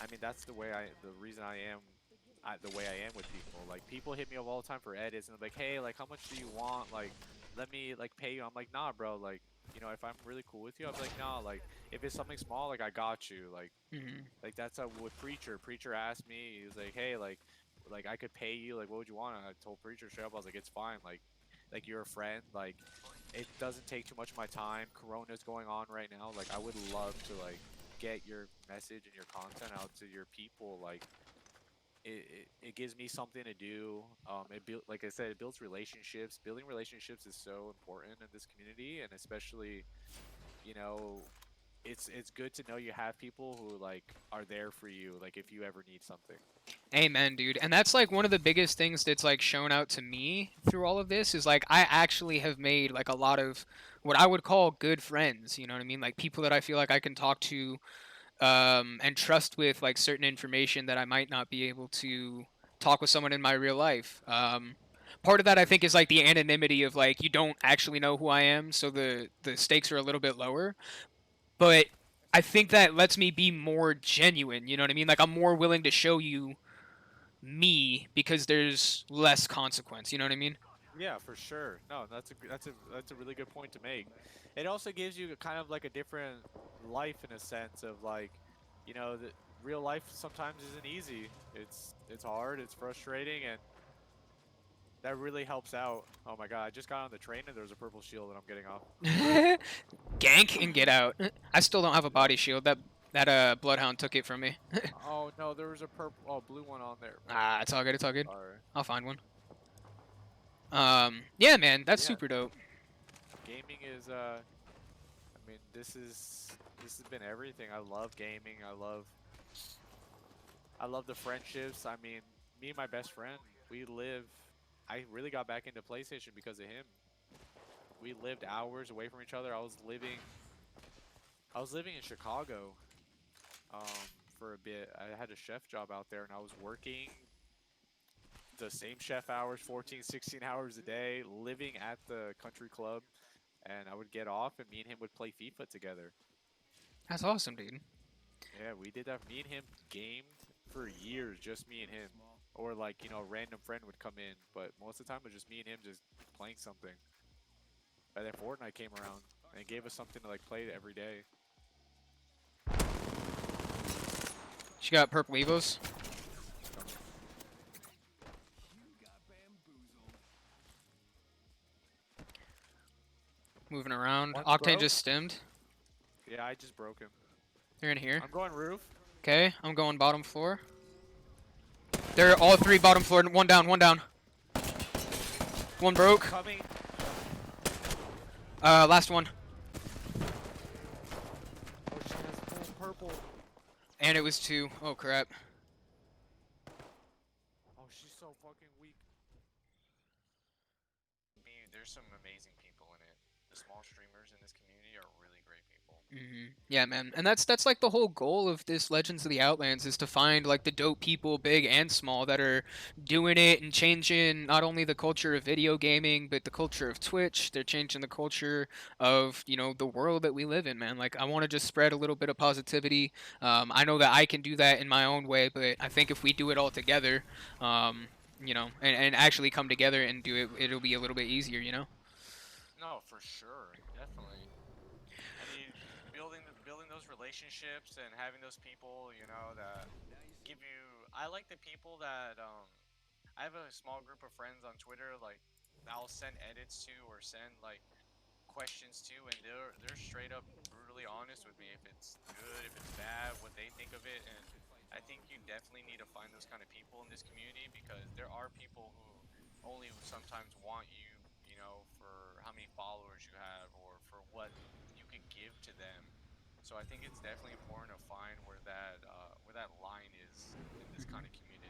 I mean, that's the reason the way I am with people. Like, people hit me up all the time for edits, and they're like, hey, like, how much do you want? Like, let me, like, pay you. I'm like, nah, bro. Like, if I'm really cool with you, I'm like, nah. Like, if it's something small, like, I got you. Hmm. Like that's with Preacher. Preacher asked me, he was like, hey, like I could pay you. Like, what would you want? And I told Preacher straight up, I was like, it's fine. Like you're a friend. Like, it doesn't take too much of my time. Corona's going on right now. Like, I would love to like get your message and your content out to your people. Like, it gives me something to do. Like I said, it builds relationships. Building relationships is so important in this community, and especially, you know, it's good to know you have people who like are there for you, like if you ever need something. Amen, dude. And that's like one of the biggest things that's like shown out to me through all of this is like I actually have made like a lot of what I would call good friends. You know what I mean? Like people that I feel like I can talk to and trust with like certain information that I might not be able to talk with someone in my real life. Part of that I think is like the anonymity of like you don't actually know who I am, so the stakes are a little bit lower. But I think that lets me be more genuine. You know what I mean? Like I'm more willing to show you me because there's less consequence. You know what I mean? Yeah, for sure. No, that's a really good point to make. It also gives you kind of like a different life in a sense of like, the real life sometimes isn't easy. It's hard, it's frustrating, and that really helps out. Oh my god, I just got on the train and there's a purple shield that I'm getting off. Gank and get out. I still don't have a Yep. body shield. That bloodhound took it from me. Oh no, there was a blue one on there. Ah, it's all good. It's all good. Sorry. I'll find one. Yeah, man, that's Yeah, super dope. gaming is I mean, this has been everything. I love gaming. I love the friendships. I mean, me and my best friend, we live I really got back into PlayStation because of him. We lived hours away from each other. I was living in Chicago for a bit. I had a chef job out there and I was working the same chef hours, 14, 16 hours a day, living at the country club, and I would get off and me and him would play FIFA together. That's awesome, dude. Yeah, we did that. Me and him gamed for years, just me and him. Or like, a random friend would come in, but most of the time it was just me and him just playing something. And then Fortnite came around and gave us something to like play every day. She got purple evos. Coming. Moving around. One's Octane broke. just stemmed. Yeah, I just broke him. They're in here. I'm going roof. Okay, I'm going bottom floor. They're all three bottom floor. One down, one down. One broke. Coming. Last one. Oh, she has full purple. And it was two. Oh, crap. Oh, she's so fucking weak. Man, there's some amazing people in it. the small streamers in this community are really great people. Yeah, man, and that's like the whole goal of this Legends of the Outlands is to find like the dope people, big and small, that are doing it and changing not only the culture of video gaming but the culture of Twitch. They're changing the culture of the world that we live in, man. Like I want to just spread a little bit of positivity. I know that I can do that in my own way, but I think if we do it all together, and actually come together and do it, it'll be a little bit easier. No, for sure, definitely. I mean, building those relationships and having those people, that give you. I like the people that I have a small group of friends on Twitter, like I'll send edits to or send like questions to, and they're straight up brutally honest with me if it's good, if it's bad, what they think of it. And I think you definitely need to find those kind of people in this community, because there are people who only sometimes want you, for how many followers you have or for what you could give to them. So I think it's definitely important to find where that line is in this kind of community.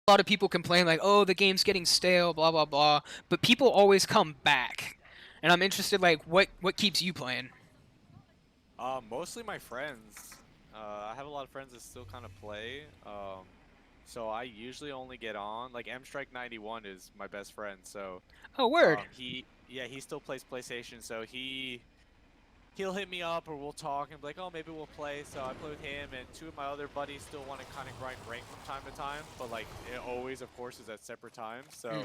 A lot of people complain like, "Oh, the game's getting stale, blah blah blah," but people always come back, and I'm interested like what keeps you playing? Mostly my friends. I have a lot of friends that still kind of play. So I usually only get on. Like M Strike 91 is my best friend. So, Oh, word. he still plays PlayStation. So he'll hit me up or we'll talk and be like, oh, maybe we'll play. So I play with him, and two of my other buddies still want to kind of grind rank from time to time. But like it always, of course, is at separate times. So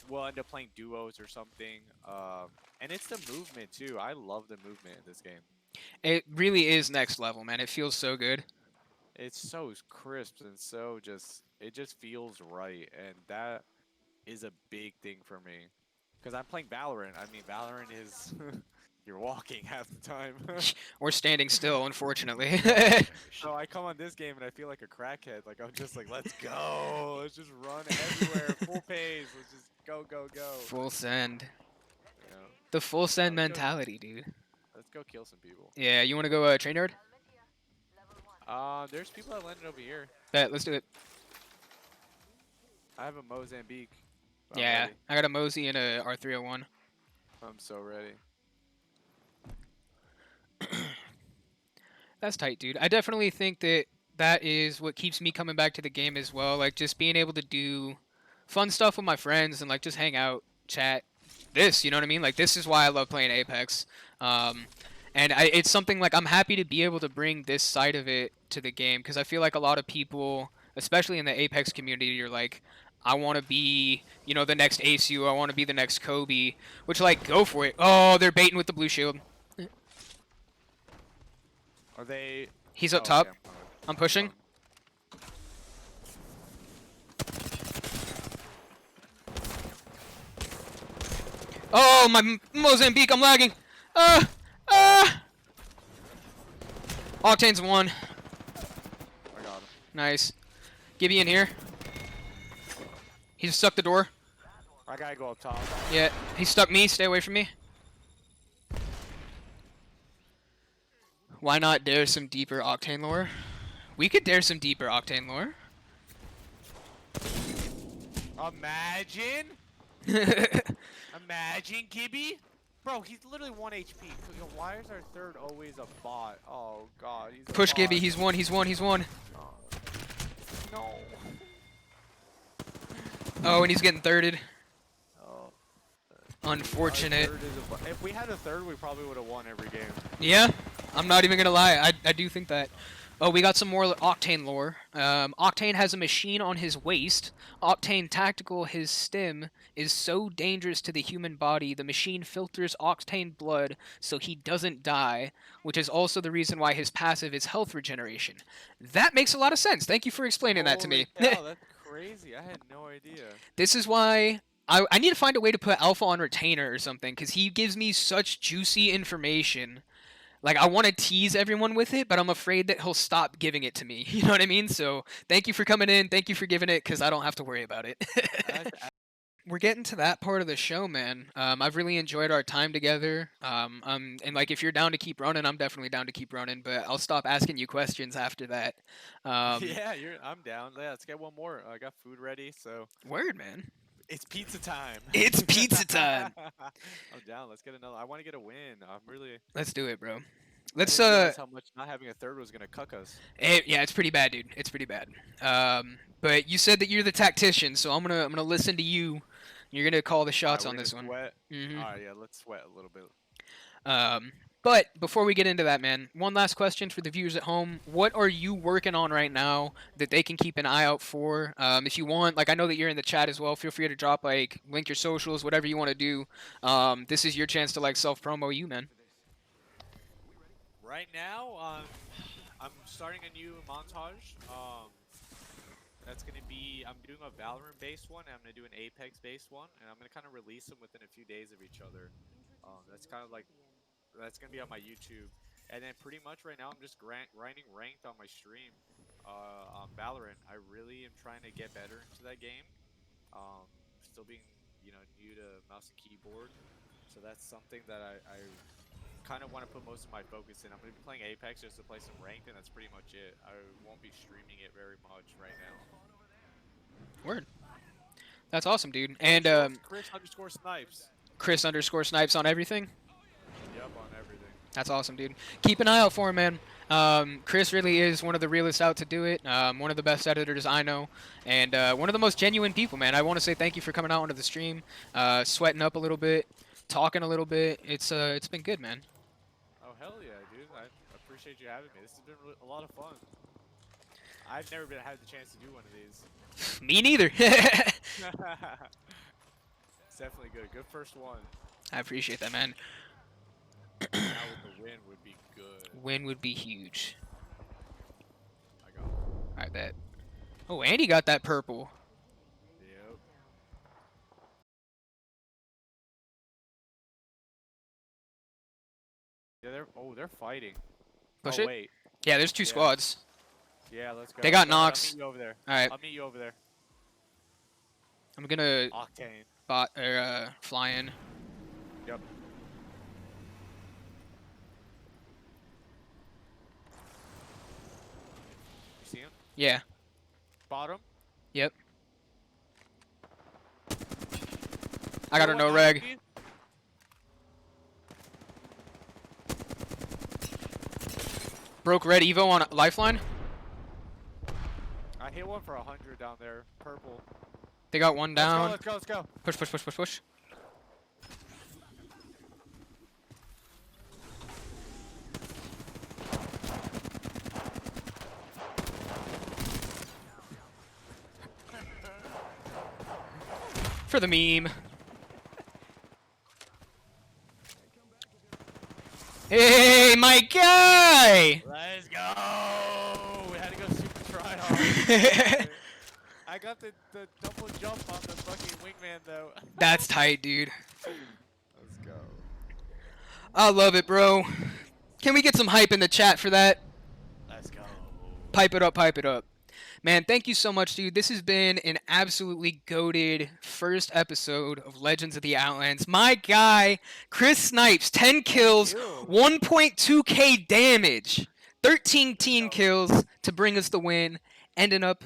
we'll end up playing duos or something. And it's the movement too. I love the movement in this game. It really is next level, man. It feels so good. It's so crisp and it just feels right, and that is a big thing for me. Because I'm playing Valorant. I mean, Valorant is you're walking half the time. We're standing still, unfortunately. So I come on this game and I feel like a crackhead. Like I'm just like, let's go, let's just run everywhere, full pace, let's just go, go, go. Full send. You know, The full send let's go, mentality, dude. let's go kill some people. Yeah, you want to go train yard? There's people that landed over here. Bet, let's do it. I have a Mozambique. I'm Yeah, ready. I got a Mosey and a R301. I'm so ready. That's tight, dude. I definitely think that that is what keeps me coming back to the game as well. Like just being able to do fun stuff with my friends and like just hang out, chat. This, you know what I mean? Like this is why I love playing Apex. Um, and it's something like I'm happy to be able to bring this side of it to the game because I feel like a lot of people, especially in the Apex community, you're like, I want to be, the next ACU. I want to be the next Kobe. Which like, go for it. Oh, they're baiting with the blue shield. Are they? He's Oh, up top. okay, I'm coming. I'm pushing. Coming. Oh, my Mozambique, I'm lagging. Uh, uh. Octane's one. I got him. Nice. Gibby in here. He just stuck the door. I gotta go up top. Yeah, he stuck me. Stay away from me. Why not dare some deeper Octane lore? We could dare some deeper Octane lore. Imagine. Imagine Gibby. Bro, he's literally 1 HP. Yo, why is our third always a bot? Oh god, he's a Push bot. Gibby. He's one. He's one. He's one. No. Oh, and he's getting thirded. Oh. Unfortunate. If we had a third, we probably would have won every game. Yeah, I'm not even gonna lie. I do think that. Oh, we got some more Octane lore. Octane has a machine on his waist. Octane Tactical, his stim, is so dangerous to the human body, the machine filters Octane blood so he doesn't die, which is also the reason why his passive is health regeneration. That makes a lot of sense. Thank you for explaining that to me. Holy cow, that's crazy. I had no idea. This is why I need to find a way to put Alpha on retainer or something, because he gives me such juicy information. Like, I want to tease everyone with it, but I'm afraid that he'll stop giving it to me. You know what I mean? So, thank you for coming in. Thank you for giving it, because I don't have to worry about it. We're getting to that part of the show, man. I've really enjoyed our time together. And, like, if you're down to keep running, I'm definitely down to keep running, but I'll stop asking you questions after that. Yeah, I'm down. Yeah, let's get one more. I got food ready, so. Word, man. It's pizza time. It's pizza time. I'm down. Let's get another. I want to get a win. I'm really. Let's do it, bro. I Let's didn't realize how much not having a third was gonna cuck us. yeah, it's pretty bad, dude. It's pretty bad. But you said that you're the tactician, so I'm gonna listen to you. You're gonna call the shots We're on gonna this one. sweat. Mhm. All right, yeah, let's sweat a little bit. But before we get into that, man, one last question for the viewers at home: what are you working on right now that they can keep an eye out for? If you want, like, I know that you're in the chat as well. Feel free to drop, like, link your socials, whatever you want to do. This is your chance to, like, self promo you, man. Right now, I'm starting a new montage. That's gonna be I'm doing a Valorant-based one, and I'm gonna do an Apex-based one, and I'm gonna kind of release them within a few days of each other. That's kind of like that's gonna be on my YouTube, and then pretty much right now I'm just grinding ranked on my stream. On Valorant, I really am trying to get better into that game. Still being new to mouse and keyboard, so that's something that I kind of want to put most of my focus in. I'm going to be playing Apex just to play some ranked, and that's pretty much it. I won't be streaming it very much right now. Word. That's awesome, dude. And Cris_snipes. Cris_snipes on everything. Yep, on everything. That's awesome, dude. Keep an eye out for him, man. Cris really is one of the realest out to do it. One of the best editors I know, and one of the most genuine people, man. I want to say thank you for coming out onto the stream, sweating up a little bit, talking a little bit. It's been good, man. Oh hell yeah, dude! I appreciate you having me. This has been a lot of fun. I've never had the chance to do one of these. Me neither. It's definitely good. Good first one. I appreciate that, man. Now with the win would be good. Win would be huge. I got it. I bet. Oh, Andy got that purple. Yep. Yeah, they're fighting. Push Oh it? wait. Yeah, there's two squads. Yeah, let's go. They got Go ahead, knocks. I'll meet you over there. Alright. I'll meet you over there. I'm gonna Octane. fly in. Yep. You see him? Yeah. Bottom. Yep. I got a no reg. Broke red Evo on a lifeline. I hit one for 100 down there. Purple. They got one down. Let's go. Let's go. Push, push, push, push, push. For the meme. Hey, my guy! Let's go! We had to go super try hard. I got the double jump on the fucking wingman though. That's tight, dude. Let's go. I love it, bro. Can we get some hype in the chat for that? Let's go. Pipe it up, pipe it up. Man, thank you so much, dude. This has been an absolutely goated first episode of Legends of the Outlands. My guy, Cris Snipes, 10 kills, 1.2k damage, 13 team kills to bring us the win, ending up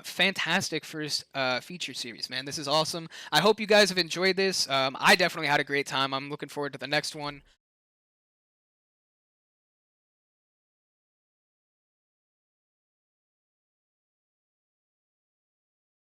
fantastic first feature series, man. This is awesome. I hope you guys have enjoyed this. I definitely had a great time. I'm looking forward to the next one.